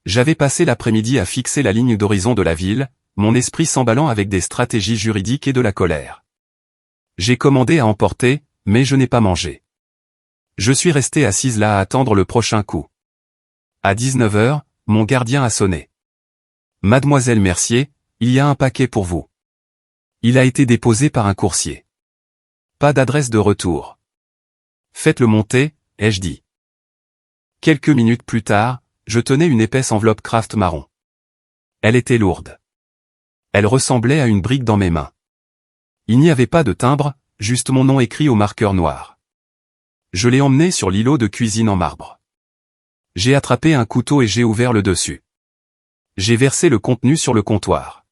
J'avais passé l'après-midi à fixer la ligne d'horizon de la ville, mon esprit s'emballant avec des stratégies juridiques et de la colère. J'ai commandé à emporter, mais je n'ai pas mangé. Je suis resté assise là à attendre le prochain coup. À 19h, mon gardien a sonné. Mademoiselle Mercier, il y a un paquet pour vous. Il a été déposé par un coursier. Pas d'adresse de retour. Faites-le monter, ai-je dit. Quelques minutes plus tard, je tenais une épaisse enveloppe Kraft marron. Elle était lourde. Elle ressemblait à une brique dans mes mains. Il n'y avait pas de timbre, juste mon nom écrit au marqueur noir. Je l'ai emmené sur l'îlot de cuisine en marbre. J'ai attrapé un couteau et j'ai ouvert le dessus. J'ai versé le contenu sur le comptoir.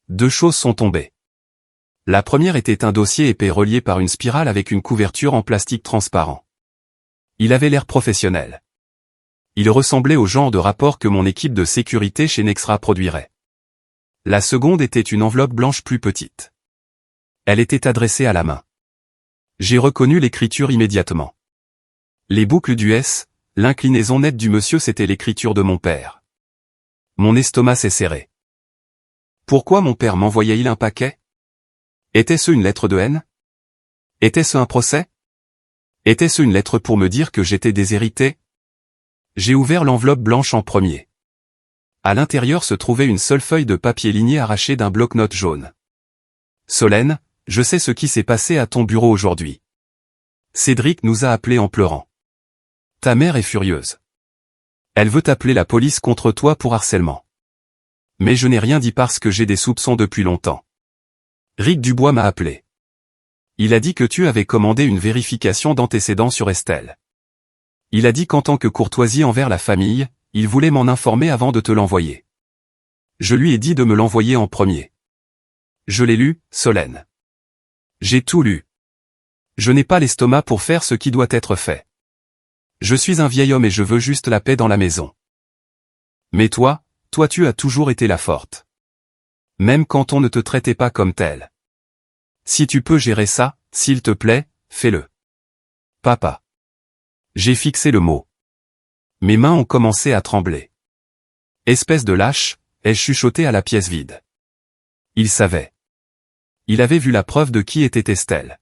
2 choses sont tombées. La première était un dossier épais relié par une spirale avec une couverture en plastique transparent. Il avait l'air professionnel. Il ressemblait au genre de rapport que mon équipe de sécurité chez Nexra produirait. La seconde était une enveloppe blanche plus petite. Elle était adressée à la main. J'ai reconnu l'écriture immédiatement. Les boucles du S, l'inclinaison nette du monsieur, c'était l'écriture de mon père. Mon estomac s'est serré. Pourquoi mon père m'envoyait-il un paquet? Était-ce une lettre de haine? Était-ce un procès? Était-ce une lettre pour me dire que j'étais déshérité? J'ai ouvert l'enveloppe blanche en premier. À l'intérieur se trouvait une seule feuille de papier ligné arrachée d'un bloc-notes jaune. Solène, je sais ce qui s'est passé à ton bureau aujourd'hui. Cédric nous a appelés en pleurant. Ta mère est furieuse. Elle veut appeler la police contre toi pour harcèlement. Mais je n'ai rien dit parce que j'ai des soupçons depuis longtemps. Rick Dubois m'a appelé. Il a dit que tu avais commandé une vérification d'antécédents sur Estelle. Il a dit qu'en tant que courtoisie envers la famille, il voulait m'en informer avant de te l'envoyer. Je lui ai dit de me l'envoyer en premier. Je l'ai lu, Solène. J'ai tout lu. Je n'ai pas l'estomac pour faire ce qui doit être fait. Je suis un vieil homme et je veux juste la paix dans la maison. Mais toi tu as toujours été la forte. Même quand on ne te traitait pas comme telle. Si tu peux gérer ça, s'il te plaît, fais-le. Papa. J'ai fixé le mot. Mes mains ont commencé à trembler. Espèce de lâche, ai-je chuchoté à la pièce vide. Il savait. Il avait vu la preuve de qui était Estelle.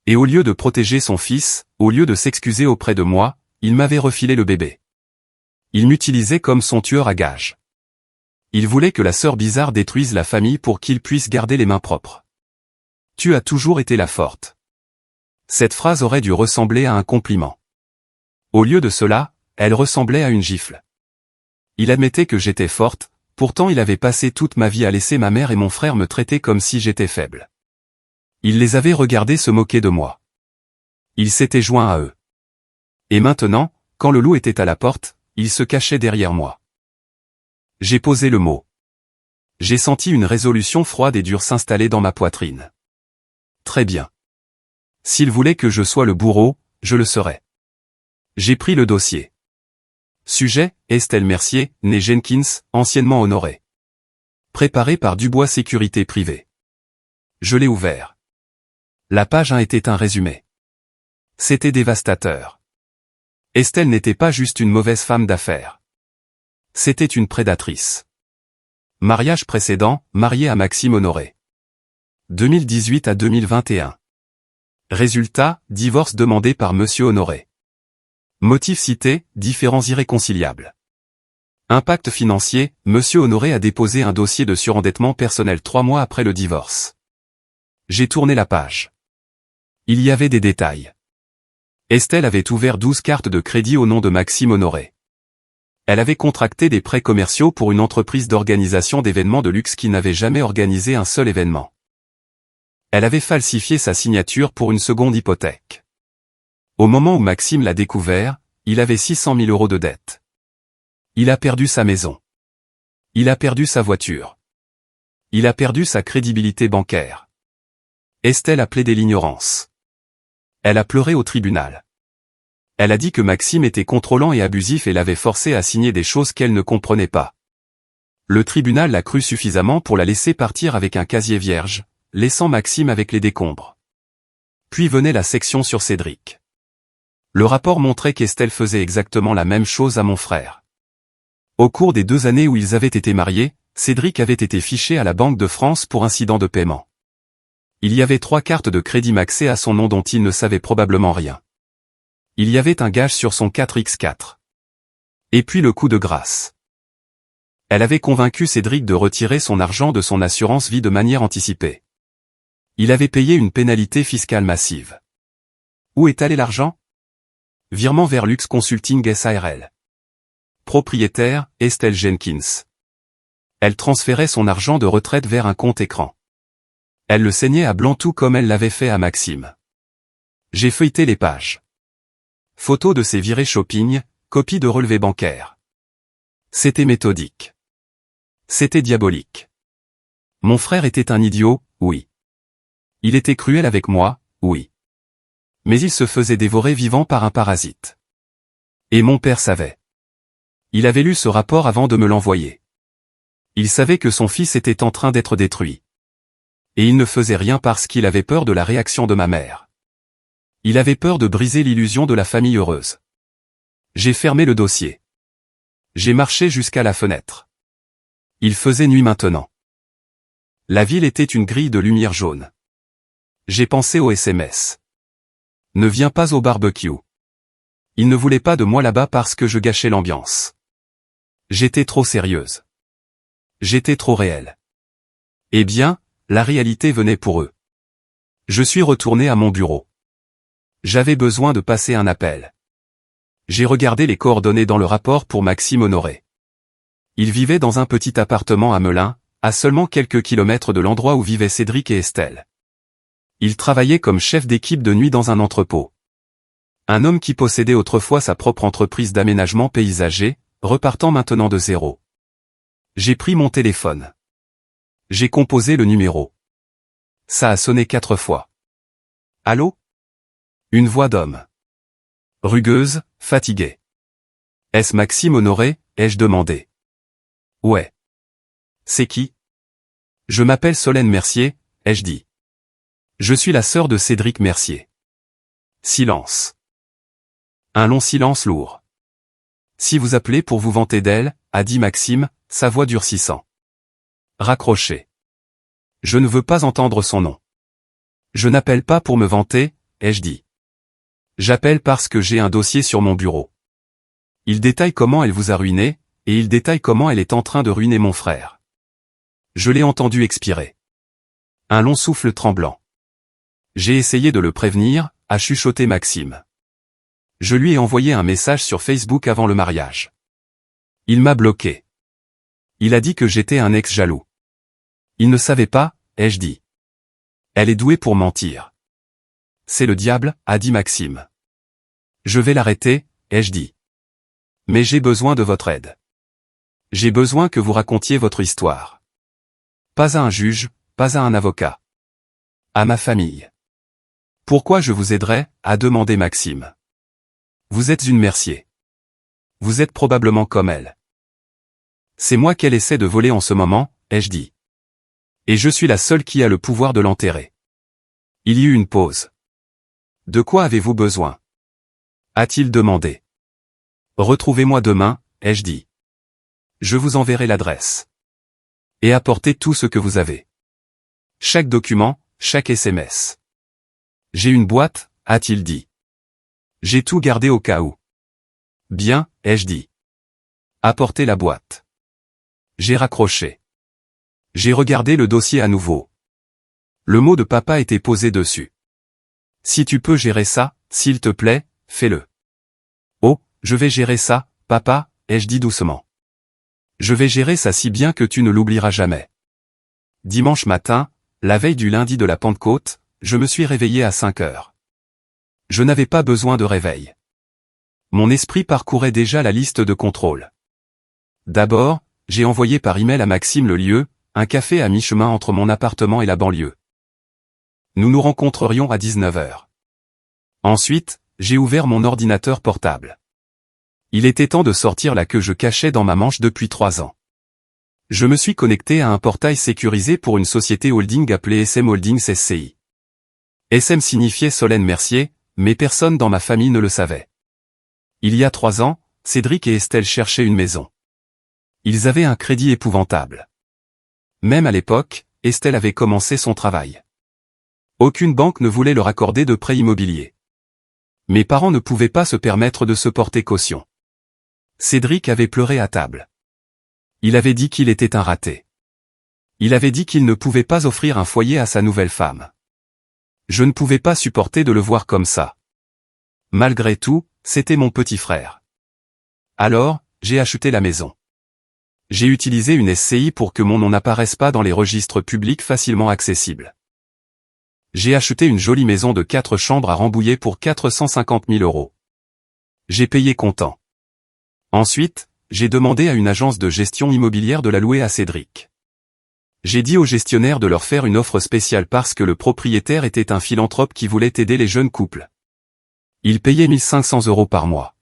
Et au lieu de protéger son fils, au lieu de s'excuser auprès de moi, il m'avait refilé le bébé. Il m'utilisait comme son tueur à gages. Il voulait que la sœur bizarre détruise la famille pour qu'il puisse garder les mains propres. Tu as toujours été la forte. Cette phrase aurait dû ressembler à un compliment. Au lieu de cela, elle ressemblait à une gifle. Il admettait que j'étais forte, pourtant il avait passé toute ma vie à laisser ma mère et mon frère me traiter comme si j'étais faible. Il les avait regardés se moquer de moi. Il s'était joint à eux. Et maintenant, quand le loup était à la porte, il se cachait derrière moi. J'ai posé le mot. J'ai senti une résolution froide et dure s'installer dans ma poitrine. Très bien. S'il voulait que je sois le bourreau, je le serais. J'ai pris le dossier. Sujet, Estelle Mercier, née Jenkins, anciennement Honoré. Préparé par Dubois Sécurité Privée. Je l'ai ouvert. La page 1 était un résumé. C'était dévastateur. Estelle n'était pas juste une mauvaise femme d'affaires. C'était une prédatrice. Mariage précédent, mariée à Maxime Honoré. 2018 à 2021. Résultat, divorce demandé par Monsieur Honoré. Motif cité, différends irréconciliables. Impact financier, Monsieur Honoré a déposé un dossier de surendettement personnel 3 mois après le divorce. J'ai tourné la page. Il y avait des détails. Estelle avait ouvert 12 cartes de crédit au nom de Maxime Honoré. Elle avait contracté des prêts commerciaux pour une entreprise d'organisation d'événements de luxe qui n'avait jamais organisé un seul événement. Elle avait falsifié sa signature pour une seconde hypothèque. Au moment où Maxime l'a découvert, il avait 600 000 € de dette. Il a perdu sa maison. Il a perdu sa voiture. Il a perdu sa crédibilité bancaire. Estelle a plaidé l'ignorance. Elle a pleuré au tribunal. Elle a dit que Maxime était contrôlant et abusif et l'avait forcé à signer des choses qu'elle ne comprenait pas. Le tribunal l'a cru suffisamment pour la laisser partir avec un casier vierge, laissant Maxime avec les décombres. Puis venait la section sur Cédric. Le rapport montrait qu'Estelle faisait exactement la même chose à mon frère. Au cours des 2 années où ils avaient été mariés, Cédric avait été fiché à la Banque de France pour incident de paiement. Il y avait 3 cartes de crédit maxées à son nom dont il ne savait probablement rien. Il y avait un gage sur son 4x4. Et puis le coup de grâce. Elle avait convaincu Cédric de retirer son argent de son assurance vie de manière anticipée. Il avait payé une pénalité fiscale massive. Où est allé l'argent? Virement vers Lux Consulting SARL. Propriétaire, Estelle Jenkins. Elle transférait son argent de retraite vers un compte écran. Elle le saignait à blanc tout comme elle l'avait fait à Maxime. J'ai feuilleté les pages. Photos de ses virées shopping, copies de relevés bancaires. C'était méthodique. C'était diabolique. Mon frère était un idiot, oui. Il était cruel avec moi, oui. Mais il se faisait dévorer vivant par un parasite. Et mon père savait. Il avait lu ce rapport avant de me l'envoyer. Il savait que son fils était en train d'être détruit. Et il ne faisait rien parce qu'il avait peur de la réaction de ma mère. Il avait peur de briser l'illusion de la famille heureuse. J'ai fermé le dossier. J'ai marché jusqu'à la fenêtre. Il faisait nuit maintenant. La ville était une grille de lumière jaune. J'ai pensé au SMS. Ne viens pas au barbecue. Il ne voulait pas de moi là-bas parce que je gâchais l'ambiance. J'étais trop sérieuse. J'étais trop réelle. Eh bien, la réalité venait pour eux. Je suis retourné à mon bureau. J'avais besoin de passer un appel. J'ai regardé les coordonnées dans le rapport pour Maxime Honoré. Il vivait dans un petit appartement à Melun, à seulement quelques kilomètres de l'endroit où vivaient Cédric et Estelle. Il travaillait comme chef d'équipe de nuit dans un entrepôt. Un homme qui possédait autrefois sa propre entreprise d'aménagement paysager, repartant maintenant de zéro. J'ai pris mon téléphone. J'ai composé le numéro. Ça a sonné 4 fois. Allô? Une voix d'homme. Rugueuse, fatiguée. Est-ce Maxime Honoré, ai-je demandé. Ouais. C'est qui? Je m'appelle Solène Mercier, ai-je dit. Je suis la sœur de Cédric Mercier. Silence. Un long silence lourd. Si vous appelez pour vous vanter d'elle, a dit Maxime, sa voix durcissant. Raccroché. Je ne veux pas entendre son nom. Je n'appelle pas pour me vanter, ai-je dit. J'appelle parce que j'ai un dossier sur mon bureau. Il détaille comment elle vous a ruiné, et il détaille comment elle est en train de ruiner mon frère. Je l'ai entendu expirer. Un long souffle tremblant. J'ai essayé de le prévenir, a chuchoté Maxime. Je lui ai envoyé un message sur Facebook avant le mariage. Il m'a bloqué. Il a dit que j'étais un ex jaloux. Il ne savait pas, ai-je dit. Elle est douée pour mentir. C'est le diable, a dit Maxime. Je vais l'arrêter, ai-je dit. Mais j'ai besoin de votre aide. J'ai besoin que vous racontiez votre histoire. Pas à un juge, pas à un avocat. À ma famille. Pourquoi je vous aiderais, a demandé Maxime. Vous êtes une Mercier. Vous êtes probablement comme elle. C'est moi qu'elle essaie de voler en ce moment, ai-je dit. Et je suis la seule qui a le pouvoir de l'enterrer. Il y eut une pause. De quoi avez-vous besoin? A-t-il demandé. Retrouvez-moi demain, ai-je dit. Je vous enverrai l'adresse. Et apportez tout ce que vous avez. Chaque document, chaque SMS. J'ai une boîte, a-t-il dit. J'ai tout gardé au cas où. Bien, ai-je dit. Apportez la boîte. J'ai raccroché. J'ai regardé le dossier à nouveau. Le mot de papa était posé dessus. Si tu peux gérer ça, s'il te plaît, fais-le. Oh, je vais gérer ça, papa, ai-je dit doucement. Je vais gérer ça si bien que tu ne l'oublieras jamais. Dimanche matin, la veille du lundi de la Pentecôte, je me suis réveillé à 5 heures. Je n'avais pas besoin de réveil. Mon esprit parcourait déjà la liste de contrôle. D'abord, j'ai envoyé par email à Maxime le lieu, un café à mi-chemin entre mon appartement et la banlieue. Nous nous rencontrerions à 19 heures. Ensuite, j'ai ouvert mon ordinateur portable. Il était temps de sortir la que je cachais dans ma manche depuis 3 ans. Je me suis connecté à un portail sécurisé pour une société holding appelée SM Holdings SCI. SM signifiait Solène Mercier, mais personne dans ma famille ne le savait. Il y a 3 ans, Cédric et Estelle cherchaient une maison. Ils avaient un crédit épouvantable. Même à l'époque, Estelle avait commencé son travail. Aucune banque ne voulait leur accorder de prêt immobilier. Mes parents ne pouvaient pas se permettre de se porter caution. Cédric avait pleuré à table. Il avait dit qu'il était un raté. Il avait dit qu'il ne pouvait pas offrir un foyer à sa nouvelle femme. Je ne pouvais pas supporter de le voir comme ça. Malgré tout, c'était mon petit frère. Alors, j'ai acheté la maison. J'ai utilisé une SCI pour que mon nom n'apparaisse pas dans les registres publics facilement accessibles. J'ai acheté une jolie maison de 4 chambres à Rambouillet pour 450 000 €. J'ai payé comptant. Ensuite, j'ai demandé à une agence de gestion immobilière de la louer à Cédric. J'ai dit au gestionnaire de leur faire une offre spéciale parce que le propriétaire était un philanthrope qui voulait aider les jeunes couples. Il payait 1 500 € par mois.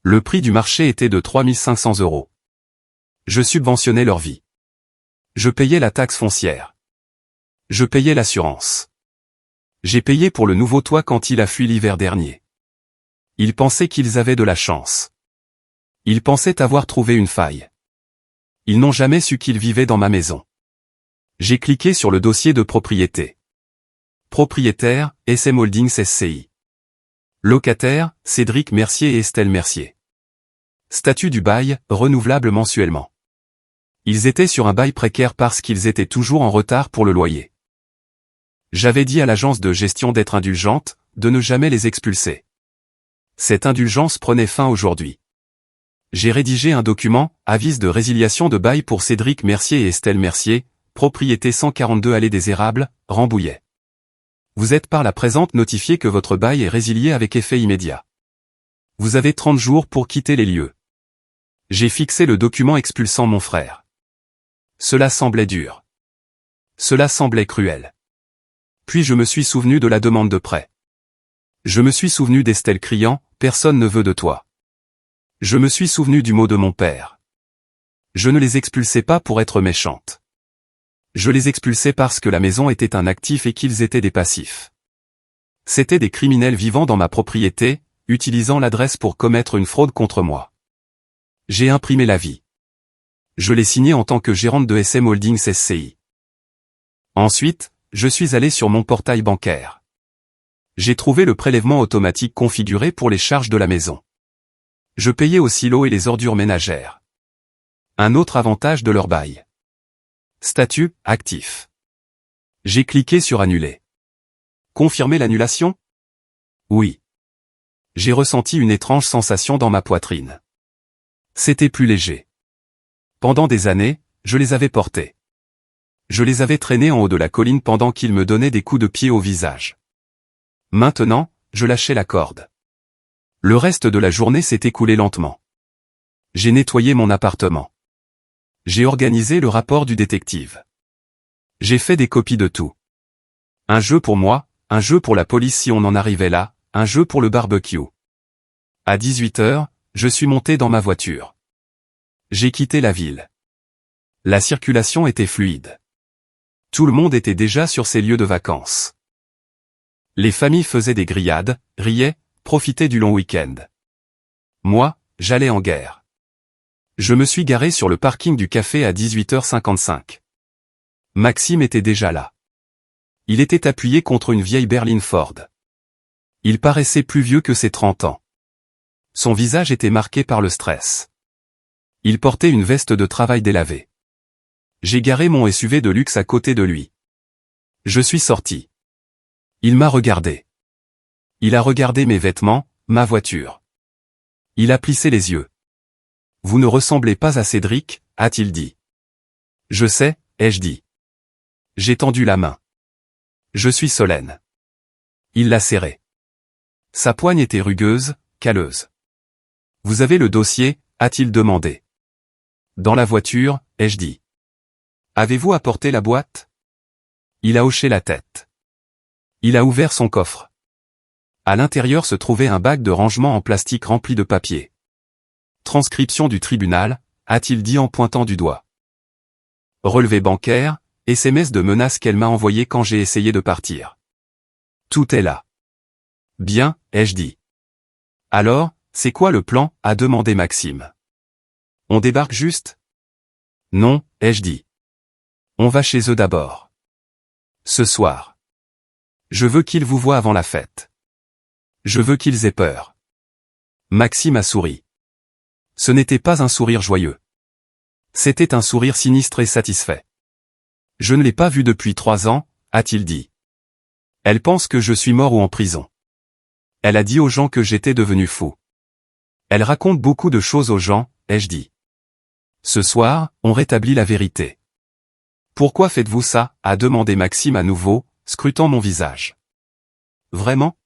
Le prix du marché était de 3 500 €. Je subventionnais leur vie. Je payais la taxe foncière. Je payais l'assurance. J'ai payé pour le nouveau toit quand il a fui l'hiver dernier. Ils pensaient qu'ils avaient de la chance. Ils pensaient avoir trouvé une faille. Ils n'ont jamais su qu'ils vivaient dans ma maison. J'ai cliqué sur le dossier de propriété. Propriétaire, SM Holdings SCI. Locataire, Cédric Mercier et Estelle Mercier. Statut du bail, renouvelable mensuellement. Ils étaient sur un bail précaire parce qu'ils étaient toujours en retard pour le loyer. J'avais dit à l'agence de gestion d'être indulgente, de ne jamais les expulser. Cette indulgence prenait fin aujourd'hui. J'ai rédigé un document, avis de résiliation de bail pour Cédric Mercier et Estelle Mercier, propriété 142 allée des Érables, Rambouillet. Vous êtes par la présente notifié que votre bail est résilié avec effet immédiat. Vous avez 30 jours pour quitter les lieux. J'ai fixé le document expulsant mon frère. Cela semblait dur. Cela semblait cruel. Puis je me suis souvenu de la demande de prêt. Je me suis souvenu d'Estelle criant, « Personne ne veut de toi ». Je me suis souvenu du mot de mon père. Je ne les expulsais pas pour être méchante. Je les expulsais parce que la maison était un actif et qu'ils étaient des passifs. C'étaient des criminels vivant dans ma propriété, utilisant l'adresse pour commettre une fraude contre moi. J'ai imprimé l'avis. Je l'ai signé en tant que gérante de SM Holdings SCI. Ensuite, je suis allé sur mon portail bancaire. J'ai trouvé le prélèvement automatique configuré pour les charges de la maison. Je payais aussi l'eau et les ordures ménagères. Un autre avantage de leur bail. Statut, actif. J'ai cliqué sur annuler. Confirmer l'annulation? Oui. J'ai ressenti une étrange sensation dans ma poitrine. C'était plus léger. Pendant des années, je les avais portés. Je les avais traînés en haut de la colline pendant qu'ils me donnaient des coups de pied au visage. Maintenant, je lâchais la corde. Le reste de la journée s'est écoulé lentement. J'ai nettoyé mon appartement. J'ai organisé le rapport du détective. J'ai fait des copies de tout. Un jeu pour moi, un jeu pour la police si on en arrivait là, un jeu pour le barbecue. À 18 h, je suis monté dans ma voiture. J'ai quitté la ville. La circulation était fluide. Tout le monde était déjà sur ses lieux de vacances. Les familles faisaient des grillades, riaient, profitaient du long week-end. Moi, j'allais en guerre. Je me suis garé sur le parking du café à 18h55. Maxime était déjà là. Il était appuyé contre une vieille berline Ford. Il paraissait plus vieux que ses 30 ans. Son visage était marqué par le stress. Il portait une veste de travail délavée. J'ai garé mon SUV de luxe à côté de lui. Je suis sorti. Il m'a regardé. Il a regardé mes vêtements, ma voiture. Il a plissé les yeux. « Vous ne ressemblez pas à Cédric », a-t-il dit. « Je sais », ai-je dit. J'ai tendu la main. Je suis Solène. Il l'a serré. Sa poigne était rugueuse, calleuse. « Vous avez le dossier ?» a-t-il demandé. « Dans la voiture », ai-je dit. « Avez-vous apporté la boîte ?» Il a hoché la tête. Il a ouvert son coffre. À l'intérieur se trouvait un bac de rangement en plastique rempli de papier. « Transcription du tribunal », a-t-il dit en pointant du doigt. Relevé bancaire, SMS de menace qu'elle m'a envoyé quand j'ai essayé de partir. Tout est là. Bien, ai-je dit. Alors, c'est quoi le plan, a demandé Maxime. On débarque juste? Non, ai-je dit. On va chez eux d'abord. Ce soir. Je veux qu'ils vous voient avant la fête. Je veux qu'ils aient peur. Maxime a souri. Ce n'était pas un sourire joyeux. C'était un sourire sinistre et satisfait. Je ne l'ai pas vu depuis 3 ans, a-t-il dit. Elle pense que je suis mort ou en prison. Elle a dit aux gens que j'étais devenu fou. Elle raconte beaucoup de choses aux gens, ai-je dit. Ce soir, on rétablit la vérité. Pourquoi faites-vous ça, a demandé Maxime à nouveau, scrutant mon visage. Vraiment?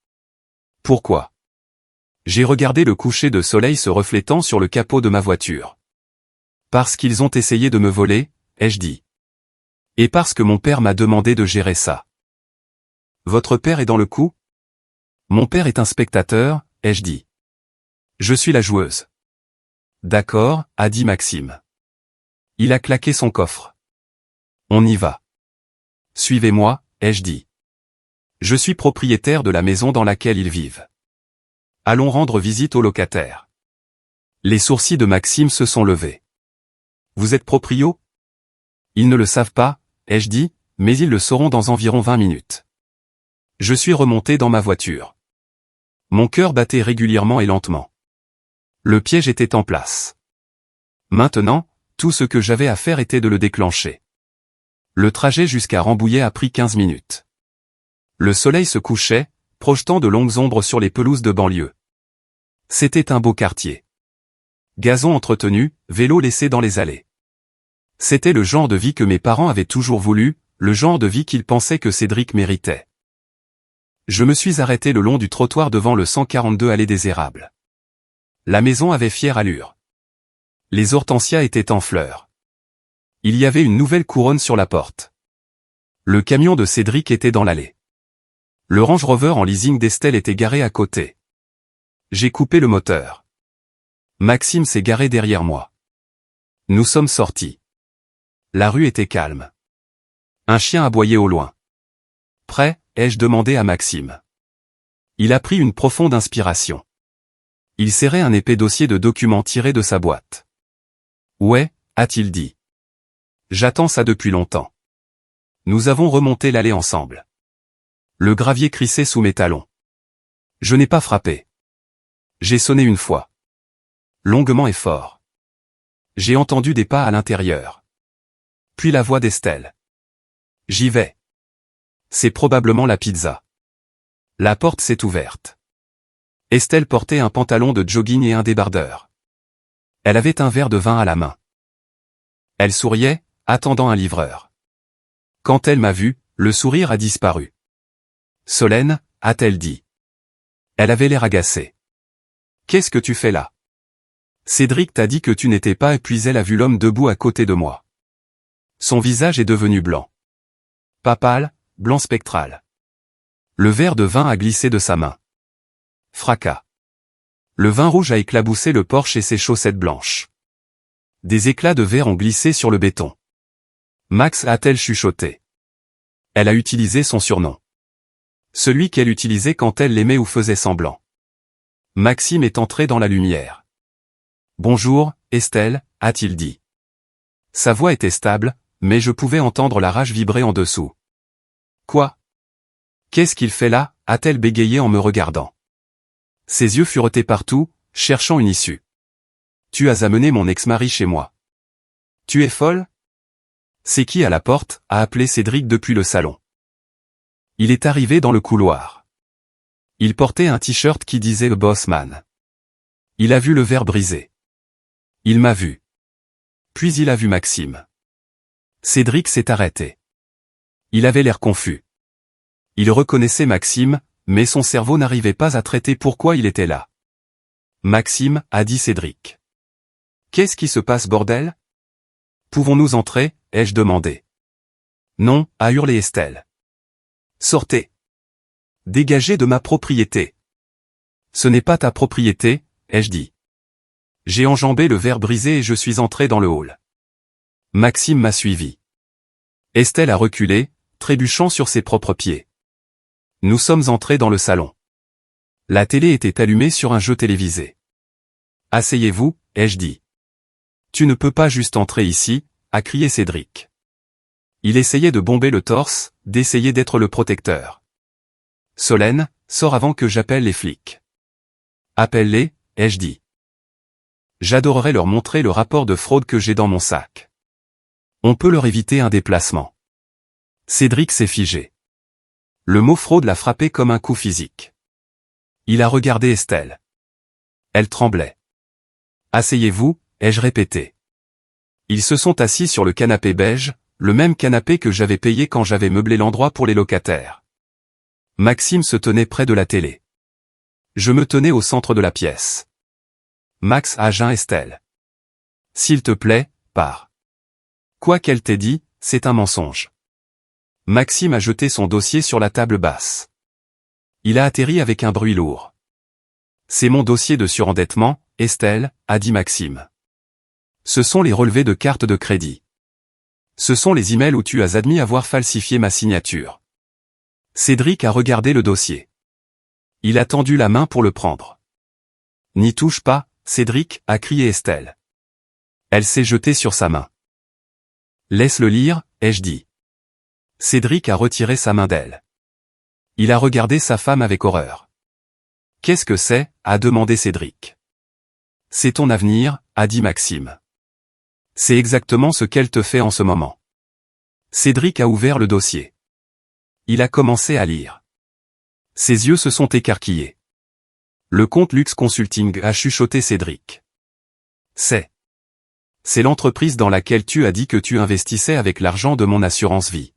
Pourquoi? J'ai regardé le coucher de soleil se reflétant sur le capot de ma voiture. Parce qu'ils ont essayé de me voler, ai-je dit. Et parce que mon père m'a demandé de gérer ça. Votre père est dans le coup? Mon père est un spectateur, ai-je dit. Je suis la joueuse. D'accord, a dit Maxime. Il a claqué son coffre. On y va. Suivez-moi, ai-je dit. Je suis propriétaire de la maison dans laquelle ils vivent. Allons rendre visite aux locataires. Les sourcils de Maxime se sont levés. Vous êtes proprio? Ils ne le savent pas, ai-je dit, mais ils le sauront dans environ 20 minutes. Je suis remonté dans ma voiture. Mon cœur battait régulièrement et lentement. Le piège était en place. Maintenant, tout ce que j'avais à faire était de le déclencher. Le trajet jusqu'à Rambouillet a pris 15 minutes. Le soleil se couchait, projetant de longues ombres sur les pelouses de banlieue. C'était un beau quartier. Gazon entretenu, vélos laissés dans les allées. C'était le genre de vie que mes parents avaient toujours voulu, le genre de vie qu'ils pensaient que Cédric méritait. Je me suis arrêté le long du trottoir devant le 142 allée des Érables. La maison avait fière allure. Les hortensias étaient en fleurs. Il y avait une nouvelle couronne sur la porte. Le camion de Cédric était dans l'allée. Le Range Rover en leasing d'Estelle était garé à côté. J'ai coupé le moteur. Maxime s'est garé derrière moi. Nous sommes sortis. La rue était calme. Un chien aboyait au loin. Prêt, ai-je demandé à Maxime. Il a pris une profonde inspiration. Il serrait un épais dossier de documents tiré de sa boîte. Ouais, a-t-il dit. J'attends ça depuis longtemps. Nous avons remonté l'allée ensemble. Le gravier crissait sous mes talons. Je n'ai pas frappé. J'ai sonné une fois. Longuement et fort. J'ai entendu des pas à l'intérieur. Puis la voix d'Estelle. J'y vais. C'est probablement la pizza. La porte s'est ouverte. Estelle portait un pantalon de jogging et un débardeur. Elle avait un verre de vin à la main. Elle souriait, attendant un livreur. Quand elle m'a vu, le sourire a disparu. Solène, a-t-elle dit. Elle avait l'air agacée. Qu'est-ce que tu fais là? Cédric t'a dit que tu n'étais pas, puis elle a vu l'homme debout à côté de moi. Son visage est devenu blanc. Pas pâle, blanc spectral. Le verre de vin a glissé de sa main. Fracas. Le vin rouge a éclaboussé le porche et ses chaussettes blanches. Des éclats de verre ont glissé sur le béton. Max a-t-elle chuchoté. Elle a utilisé son surnom. Celui qu'elle utilisait quand elle l'aimait ou faisait semblant. Maxime est entré dans la lumière. Bonjour, Estelle, a-t-il dit. Sa voix était stable, mais je pouvais entendre la rage vibrer en dessous. Quoi? Qu'est-ce qu'il fait là? A-t-elle bégayé en me regardant. Ses yeux furetaient partout, cherchant une issue. Tu as amené mon ex-mari chez moi. Tu es folle? C'est qui à la porte? A appelé Cédric depuis le salon. Il est arrivé dans le couloir. Il portait un t-shirt qui disait « Boss Man ». Il a vu le verre brisé. Il m'a vu. Puis il a vu Maxime. Cédric s'est arrêté. Il avait l'air confus. Il reconnaissait Maxime, mais son cerveau n'arrivait pas à traiter pourquoi il était là. Maxime, a dit Cédric. Qu'est-ce qui se passe, bordel? Pouvons-nous entrer? Ai-je demandé. Non, a hurlé Estelle. Sortez. Dégagez de ma propriété. Ce n'est pas ta propriété, ai-je dit. J'ai enjambé le verre brisé et je suis entré dans le hall. Maxime m'a suivi. Estelle a reculé, trébuchant sur ses propres pieds. Nous sommes entrés dans le salon. La télé était allumée sur un jeu télévisé. Asseyez-vous, ai-je dit. Tu ne peux pas juste entrer ici, a crié Cédric. Il essayait de bomber le torse, d'essayer d'être le protecteur. Solène, sors avant que j'appelle les flics. Appelle-les, ai-je dit. J'adorerais leur montrer le rapport de fraude que j'ai dans mon sac. On peut leur éviter un déplacement. Cédric s'est figé. Le mot fraude l'a frappé comme un coup physique. Il a regardé Estelle. Elle tremblait. Asseyez-vous, ai-je répété. Ils se sont assis sur le canapé beige, le même canapé que j'avais payé quand j'avais meublé l'endroit pour les locataires. Maxime se tenait près de la télé. Je me tenais au centre de la pièce. Max a joint Estelle. S'il te plaît, pars. Quoi qu'elle t'ait dit, c'est un mensonge. Maxime a jeté son dossier sur la table basse. Il a atterri avec un bruit lourd. C'est mon dossier de surendettement, Estelle, a dit Maxime. Ce sont les relevés de carte de crédit. Ce sont les emails où tu as admis avoir falsifié ma signature. Cédric a regardé le dossier. Il a tendu la main pour le prendre. N'y touche pas, Cédric, a crié Estelle. Elle s'est jetée sur sa main. Laisse-le lire, ai-je dit. Cédric a retiré sa main d'elle. Il a regardé sa femme avec horreur. Qu'est-ce que c'est, a demandé Cédric. C'est ton avenir, a dit Maxime. C'est exactement ce qu'elle te fait en ce moment. Cédric a ouvert le dossier. Il a commencé à lire. Ses yeux se sont écarquillés. Le compte Lux Consulting, a chuchoté Cédric. C'est l'entreprise dans laquelle tu as dit que tu investissais avec l'argent de mon assurance vie.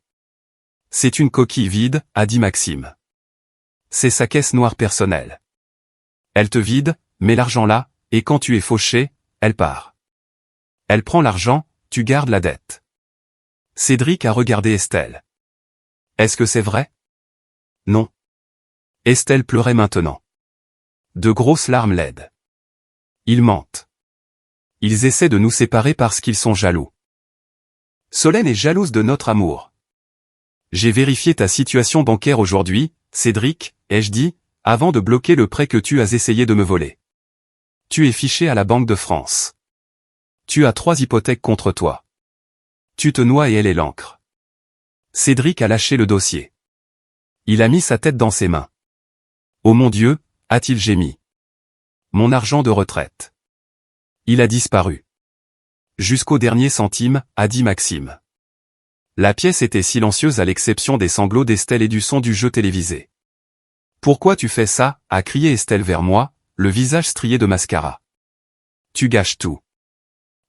C'est une coquille vide, a dit Maxime. C'est sa caisse noire personnelle. Elle te vide, met l'argent là, et quand tu es fauché, elle part. Elle prend l'argent, tu gardes la dette. Cédric a regardé Estelle. Est-ce que c'est vrai? Non. Estelle pleurait maintenant. De grosses larmes laides. Ils mentent. Ils essaient de nous séparer parce qu'ils sont jaloux. Solène est jalouse de notre amour. J'ai vérifié ta situation bancaire aujourd'hui, Cédric, ai-je dit, avant de bloquer le prêt que tu as essayé de me voler. Tu es fiché à la Banque de France. Tu as 3 hypothèques contre toi. Tu te noies et elle est l'encre. Cédric a lâché le dossier. Il a mis sa tête dans ses mains. Oh mon Dieu, a-t-il gémi. Mon argent de retraite. Il a disparu. Jusqu'au dernier centime, a dit Maxime. La pièce était silencieuse à l'exception des sanglots d'Estelle et du son du jeu télévisé. Pourquoi tu fais ça, a crié Estelle vers moi, le visage strié de mascara. Tu gâches tout.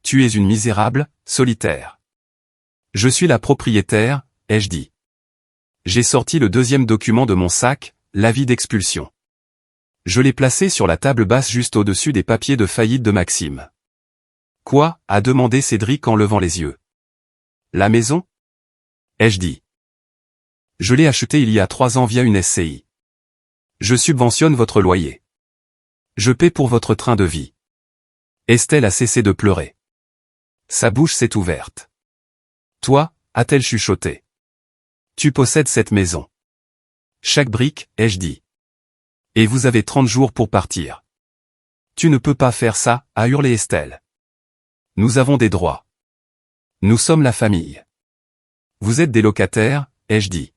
Tu es une misérable, solitaire. Je suis la propriétaire, ai-je dit. J'ai sorti le 2e document de mon sac, l'avis d'expulsion. Je l'ai placé sur la table basse juste au-dessus des papiers de faillite de Maxime. Quoi, a demandé Cédric en levant les yeux. La maison? Ai-je dit. Je l'ai achetée il y a 3 ans via une SCI. Je subventionne votre loyer. Je paie pour votre train de vie. Estelle a cessé de pleurer. Sa bouche s'est ouverte. Toi, a-t-elle chuchoté. Tu possèdes cette maison. Chaque brique, ai-je dit. Et vous avez 30 jours pour partir. Tu ne peux pas faire ça, a hurlé Estelle. Nous avons des droits. Nous sommes la famille. Vous êtes des locataires, ai-je dit.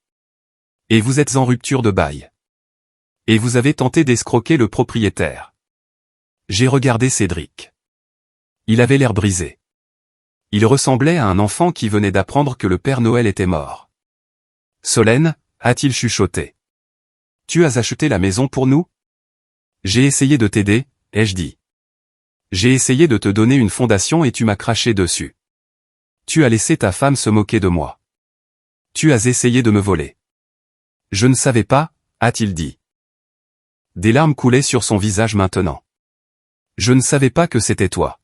Et vous êtes en rupture de bail. Et vous avez tenté d'escroquer le propriétaire. J'ai regardé Cédric. Il avait l'air brisé. Il ressemblait à un enfant qui venait d'apprendre que le Père Noël était mort. Solène, a-t-il chuchoté. Tu as acheté la maison pour nous? J'ai essayé de t'aider, ai-je dit. J'ai essayé de te donner une fondation et tu m'as craché dessus. Tu as laissé ta femme se moquer de moi. Tu as essayé de me voler. Je ne savais pas, a-t-il dit. Des larmes coulaient sur son visage maintenant. Je ne savais pas que c'était toi.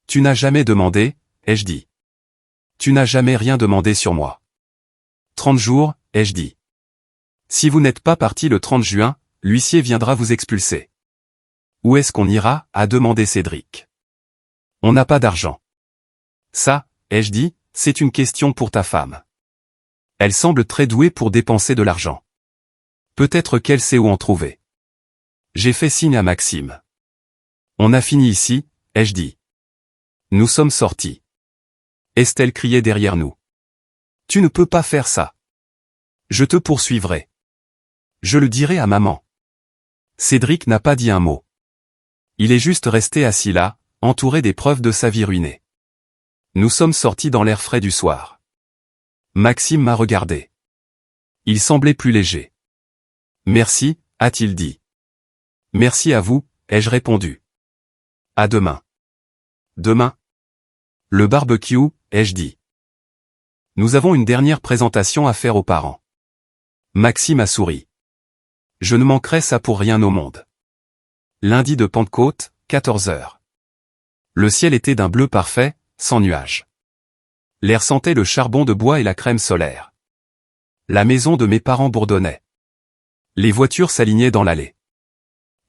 Tu n'as jamais demandé, ai-je dit. Tu n'as jamais rien demandé sur moi. 30 jours, ai-je dit. Si vous n'êtes pas parti le 30 juin, l'huissier viendra vous expulser. Où est-ce qu'on ira, a demandé Cédric. On n'a pas d'argent. Ça, ai-je dit, c'est une question pour ta femme. Elle semble très douée pour dépenser de l'argent. Peut-être qu'elle sait où en trouver. J'ai fait signe à Maxime. On a fini ici, ai-je dit. Nous sommes sortis. Estelle criait derrière nous. Tu ne peux pas faire ça. Je te poursuivrai. Je le dirai à maman. Cédric n'a pas dit un mot. Il est juste resté assis là, entouré des preuves de sa vie ruinée. Nous sommes sortis dans l'air frais du soir. Maxime m'a regardé. Il semblait plus léger. Merci, a-t-il dit. Merci à vous, ai-je répondu. À demain. Demain. Le barbecue, ai-je dit. Nous avons une dernière présentation à faire aux parents. Maxime a souri. Je ne manquerai ça pour rien au monde. Lundi de Pentecôte, 14 h. Le ciel était d'un bleu parfait, sans nuages. L'air sentait le charbon de bois et la crème solaire. La maison de mes parents bourdonnait. Les voitures s'alignaient dans l'allée.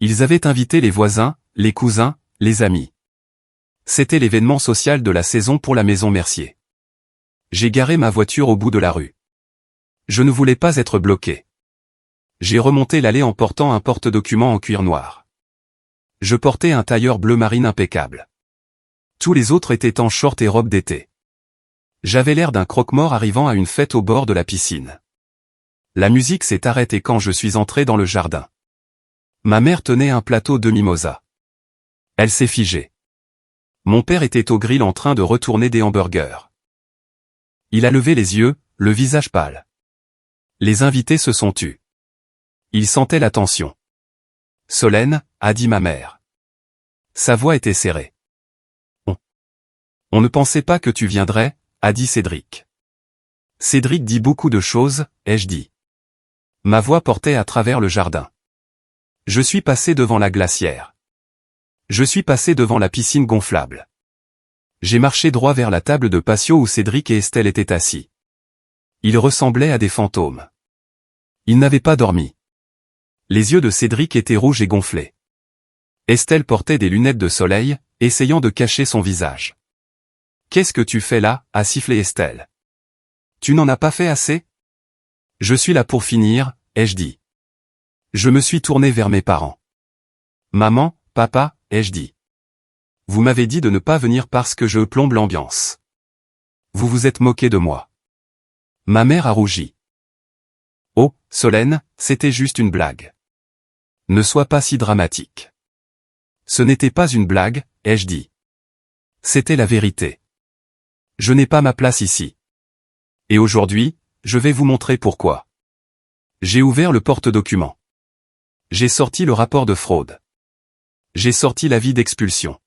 Ils avaient invité les voisins, les cousins, les amis. C'était l'événement social de la saison pour la maison Mercier. J'ai garé ma voiture au bout de la rue. Je ne voulais pas être bloqué. J'ai remonté l'allée en portant un porte-documents en cuir noir. Je portais un tailleur bleu marine impeccable. Tous les autres étaient en short et robe d'été. J'avais l'air d'un croque-mort arrivant à une fête au bord de la piscine. La musique s'est arrêtée quand je suis entré dans le jardin. Ma mère tenait un plateau de mimosa. Elle s'est figée. Mon père était au grill en train de retourner des hamburgers. Il a levé les yeux, le visage pâle. Les invités se sont tus. Il sentait la tension. Solène, a dit ma mère. Sa voix était serrée. On ne pensait pas que tu viendrais, a dit Cédric. Cédric dit beaucoup de choses, ai-je dit. Ma voix portait à travers le jardin. Je suis passé devant la glacière. Je suis passé devant la piscine gonflable. J'ai marché droit vers la table de patio où Cédric et Estelle étaient assis. Ils ressemblaient à des fantômes. Ils n'avaient pas dormi. Les yeux de Cédric étaient rouges et gonflés. Estelle portait des lunettes de soleil, essayant de cacher son visage. « Qu'est-ce que tu fais là » a sifflé Estelle. « Tu n'en as pas fait assez ?»« Je suis là pour finir, ai-je dit. » Je me suis tourné vers mes parents. « Maman, papa, ai-je dit. Vous m'avez dit de ne pas venir parce que je plombe l'ambiance. Vous vous êtes moqué de moi. » Ma mère a rougi. « Oh, Solène, c'était juste une blague. Ne sois pas si dramatique. » Ce n'était pas une blague, ai-je dit. C'était la vérité. Je n'ai pas ma place ici. Et aujourd'hui, je vais vous montrer pourquoi. J'ai ouvert le porte-documents. J'ai sorti le rapport de fraude. J'ai sorti l'avis d'expulsion.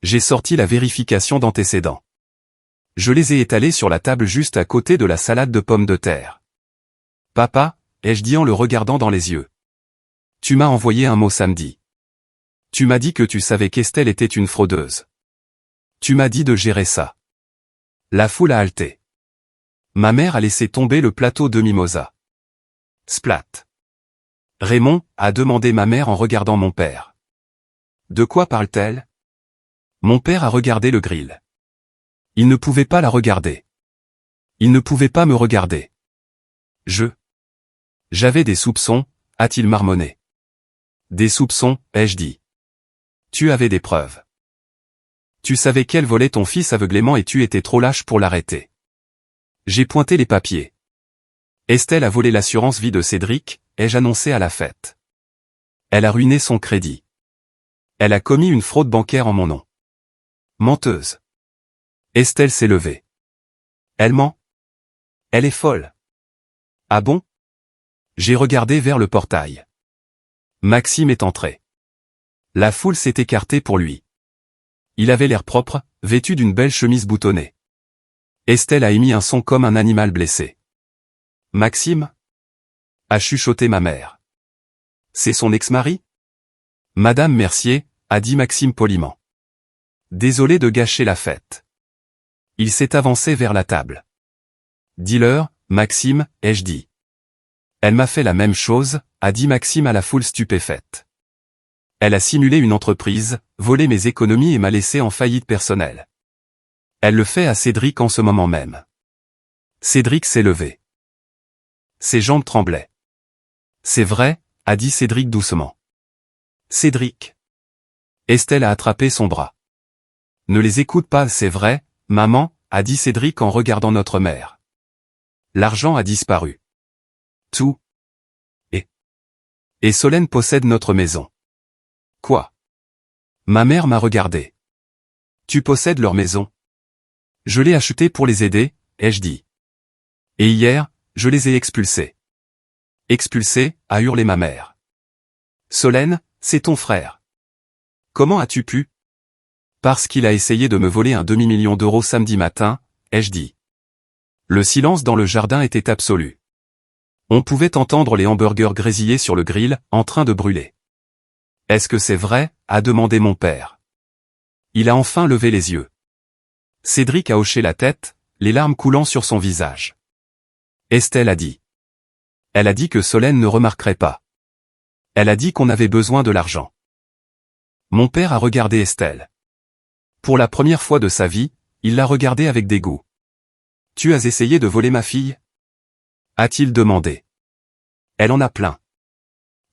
J'ai sorti la vérification d'antécédents. Je les ai étalés sur la table juste à côté de la salade de pommes de terre. Papa, ai-je dit en le regardant dans les yeux. Tu m'as envoyé un mot samedi. Tu m'as dit que tu savais qu'Estelle était une fraudeuse. Tu m'as dit de gérer ça. La foule a halté. Ma mère a laissé tomber le plateau de mimosa. Splat. Raymond, a demandé ma mère en regardant mon père. De quoi parle-t-elle? Mon père a regardé le grill. Il ne pouvait pas la regarder. Il ne pouvait pas me regarder. J'avais des soupçons, a-t-il marmonné. Des soupçons, ai-je dit. Tu avais des preuves. Tu savais qu'elle volait ton fils aveuglément et tu étais trop lâche pour l'arrêter. J'ai pointé les papiers. Estelle a volé l'assurance vie de Cédric, ai-je annoncé à la fête. Elle a ruiné son crédit. Elle a commis une fraude bancaire en mon nom. Menteuse. Estelle s'est levée. Elle ment. Elle est folle. Ah bon? J'ai regardé vers le portail. Maxime est entré. La foule s'est écartée pour lui. Il avait l'air propre, vêtu d'une belle chemise boutonnée. Estelle a émis un son comme un animal blessé. Maxime? A chuchoté ma mère. C'est son ex-mari? Madame Mercier, a dit Maxime poliment. Désolé de gâcher la fête. Il s'est avancé vers la table. Dis-leur, Maxime, ai-je dit. Elle m'a fait la même chose, a dit Maxime à la foule stupéfaite. Elle a simulé une entreprise, volé mes économies et m'a laissé en faillite personnelle. Elle le fait à Cédric en ce moment même. Cédric s'est levé. Ses jambes tremblaient. C'est vrai, a dit Cédric doucement. Cédric. Estelle a attrapé son bras. Ne les écoute pas, c'est vrai, maman, a dit Cédric en regardant notre mère. L'argent a disparu. Tout. Et Solène possède notre maison. Quoi? Ma mère m'a regardé. Tu possèdes leur maison? Je l'ai achetée pour les aider, ai-je dit. Et hier, je les ai expulsés. Expulsés, a hurlé ma mère. Solène, c'est ton frère. Comment as-tu pu? Parce qu'il a essayé de me voler un demi-million d'euros samedi matin, ai-je dit. Le silence dans le jardin était absolu. On pouvait entendre les hamburgers grésiller sur le grill, en train de brûler. Est-ce que c'est vrai? A demandé mon père. Il a enfin levé les yeux. Cédric a hoché la tête, les larmes coulant sur son visage. Estelle a dit. Elle a dit que Solène ne remarquerait pas. Elle a dit qu'on avait besoin de l'argent. Mon père a regardé Estelle. Pour la première fois de sa vie, il l'a regardée avec dégoût. Tu as essayé de voler ma fille? A-t-il demandé. Elle en a plein.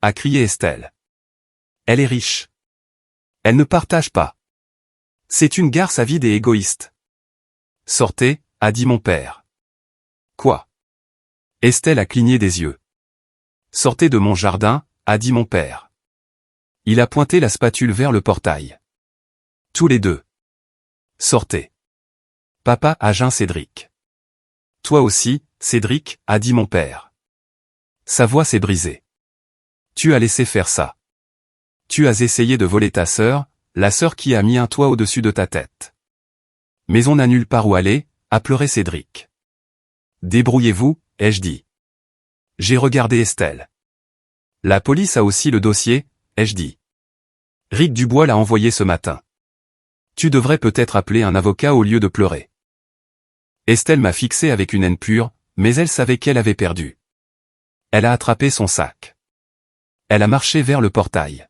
A crié Estelle. Elle est riche. Elle ne partage pas. C'est une garce avide et égoïste. Sortez, a dit mon père. Quoi? Estelle a cligné des yeux. Sortez de mon jardin, a dit mon père. Il a pointé la spatule vers le portail. Tous les deux. Sortez. Papa, a geint Cédric. Toi aussi, Cédric, a dit mon père. Sa voix s'est brisée. Tu as laissé faire ça. Tu as essayé de voler ta sœur, la sœur qui a mis un toit au-dessus de ta tête. Mais on n'a nulle part où aller, a pleuré Cédric. Débrouillez-vous, ai-je dit. J'ai regardé Estelle. La police a aussi le dossier, ai-je dit. Rick Dubois l'a envoyé ce matin. Tu devrais peut-être appeler un avocat au lieu de pleurer. Estelle m'a fixé avec une haine pure, mais elle savait qu'elle avait perdu. Elle a attrapé son sac. Elle a marché vers le portail.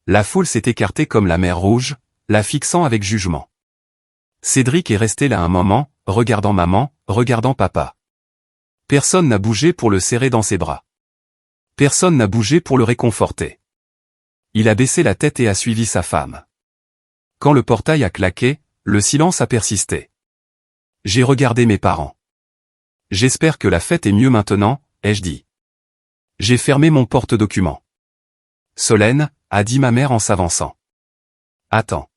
La foule s'est écartée comme la mer Rouge, la fixant avec jugement. Cédric est resté là un moment, regardant maman, regardant papa. Personne n'a bougé pour le serrer dans ses bras. Personne n'a bougé pour le réconforter. Il a baissé la tête et a suivi sa femme. Quand le portail a claqué, le silence a persisté. J'ai regardé mes parents. J'espère que la fête est mieux maintenant, ai-je dit. J'ai fermé mon porte-document. Solène, a dit ma mère en s'avançant. Attends.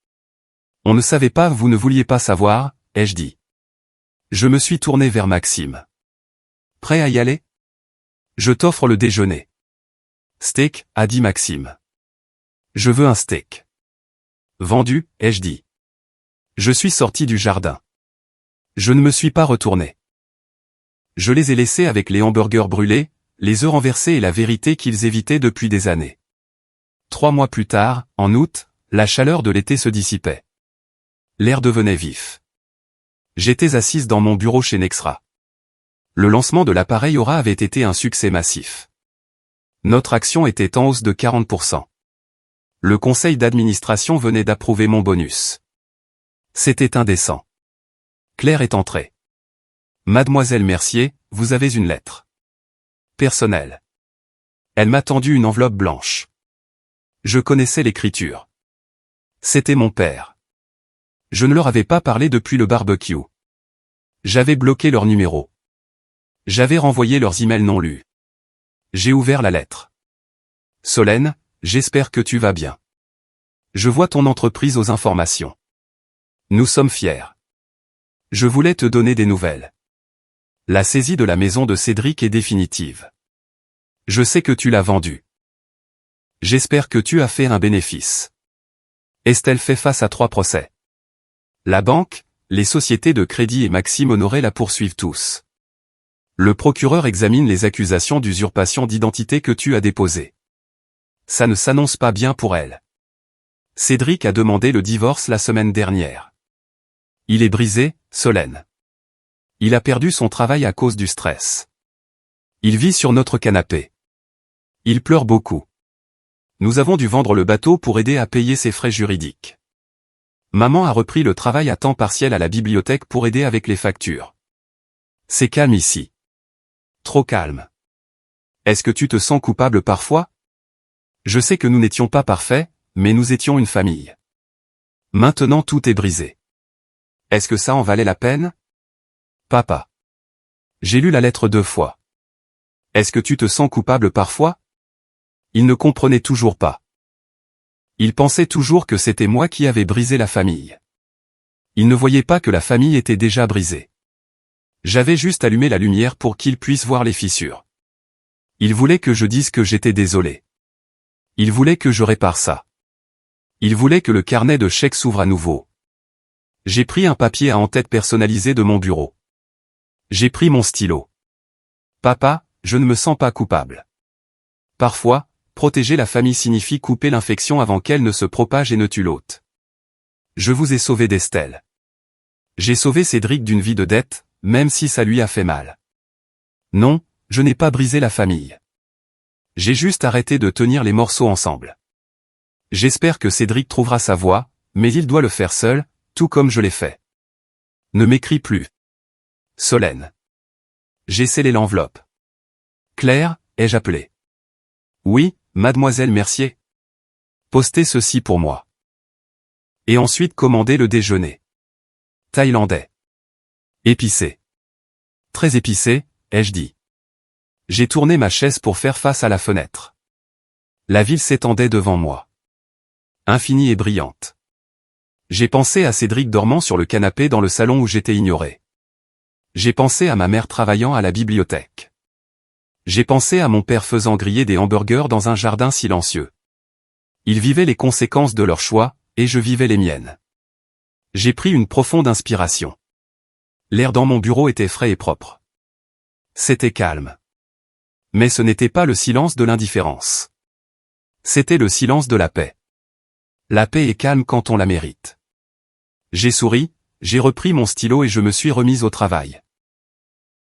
On ne savait pas, vous ne vouliez pas savoir, ai-je dit. Je me suis tourné vers Maxime. Prêt à y aller? Je t'offre le déjeuner. Steak, a dit Maxime. Je veux un steak. Vendu, ai-je dit. Je suis sorti du jardin. Je ne me suis pas retourné. Je les ai laissés avec les hamburgers brûlés, les œufs renversés et la vérité qu'ils évitaient depuis des années. 3 mois plus tard, en août, la chaleur de l'été se dissipait. L'air devenait vif. J'étais assise dans mon bureau chez Nexra. Le lancement de l'appareil Aura avait été un succès massif. Notre action était en hausse de 40%. Le conseil d'administration venait d'approuver mon bonus. C'était indécent. Claire est entrée. Mademoiselle Mercier, vous avez une lettre. Personnelle. Elle m'a tendu une enveloppe blanche. Je connaissais l'écriture. C'était mon père. Je ne leur avais pas parlé depuis le barbecue. J'avais bloqué leur numéro. J'avais renvoyé leurs emails non lus. J'ai ouvert la lettre. Solène, j'espère que tu vas bien. Je vois ton entreprise aux informations. Nous sommes fiers. Je voulais te donner des nouvelles. La saisie de la maison de Cédric est définitive. Je sais que tu l'as vendue. J'espère que tu as fait un bénéfice. Estelle fait face à 3 procès. La banque, les sociétés de crédit et Maxime Honoré la poursuivent tous. Le procureur examine les accusations d'usurpation d'identité que tu as déposées. Ça ne s'annonce pas bien pour elle. Cédric a demandé le divorce la semaine dernière. Il est brisé, Solène. Il a perdu son travail à cause du stress. Il vit sur notre canapé. Il pleure beaucoup. Nous avons dû vendre le bateau pour aider à payer ses frais juridiques. Maman a repris le travail à temps partiel à la bibliothèque pour aider avec les factures. C'est calme ici. Trop calme. Est-ce que tu te sens coupable parfois? Je sais que nous n'étions pas parfaits, mais nous étions une famille. Maintenant tout est brisé. Est-ce que ça en valait la peine? Papa. J'ai lu la lettre 2 fois. Est-ce que tu te sens coupable parfois? Il ne comprenait toujours pas. Il pensait toujours que c'était moi qui avais brisé la famille. Il ne voyait pas que la famille était déjà brisée. J'avais juste allumé la lumière pour qu'il puisse voir les fissures. Il voulait que je dise que j'étais désolé. Il voulait que je répare ça. Il voulait que le carnet de chèques s'ouvre à nouveau. J'ai pris un papier à en-tête personnalisé de mon bureau. J'ai pris mon stylo. Papa, je ne me sens pas coupable. Parfois, protéger la famille signifie couper l'infection avant qu'elle ne se propage et ne tue l'hôte. Je vous ai sauvé d'Estelle. J'ai sauvé Cédric d'une vie de dette, même si ça lui a fait mal. Non, je n'ai pas brisé la famille. J'ai juste arrêté de tenir les morceaux ensemble. J'espère que Cédric trouvera sa voie, mais il doit le faire seul, tout comme je l'ai fait. Ne m'écris plus. Solène. J'ai scellé l'enveloppe. Claire, ai-je appelé. Oui, mademoiselle Mercier. Postez ceci pour moi. Et ensuite commandez le déjeuner. Thaïlandais. Épicé. Très épicé, ai-je dit. J'ai tourné ma chaise pour faire face à la fenêtre. La ville s'étendait devant moi. Infinie et brillante. J'ai pensé à Cédric dormant sur le canapé dans le salon où j'étais ignoré. J'ai pensé à ma mère travaillant à la bibliothèque. J'ai pensé à mon père faisant griller des hamburgers dans un jardin silencieux. Ils vivaient les conséquences de leurs choix, et je vivais les miennes. J'ai pris une profonde inspiration. L'air dans mon bureau était frais et propre. C'était calme. Mais ce n'était pas le silence de l'indifférence. C'était le silence de la paix. La paix est calme quand on la mérite. J'ai souri, j'ai repris mon stylo et je me suis remis au travail.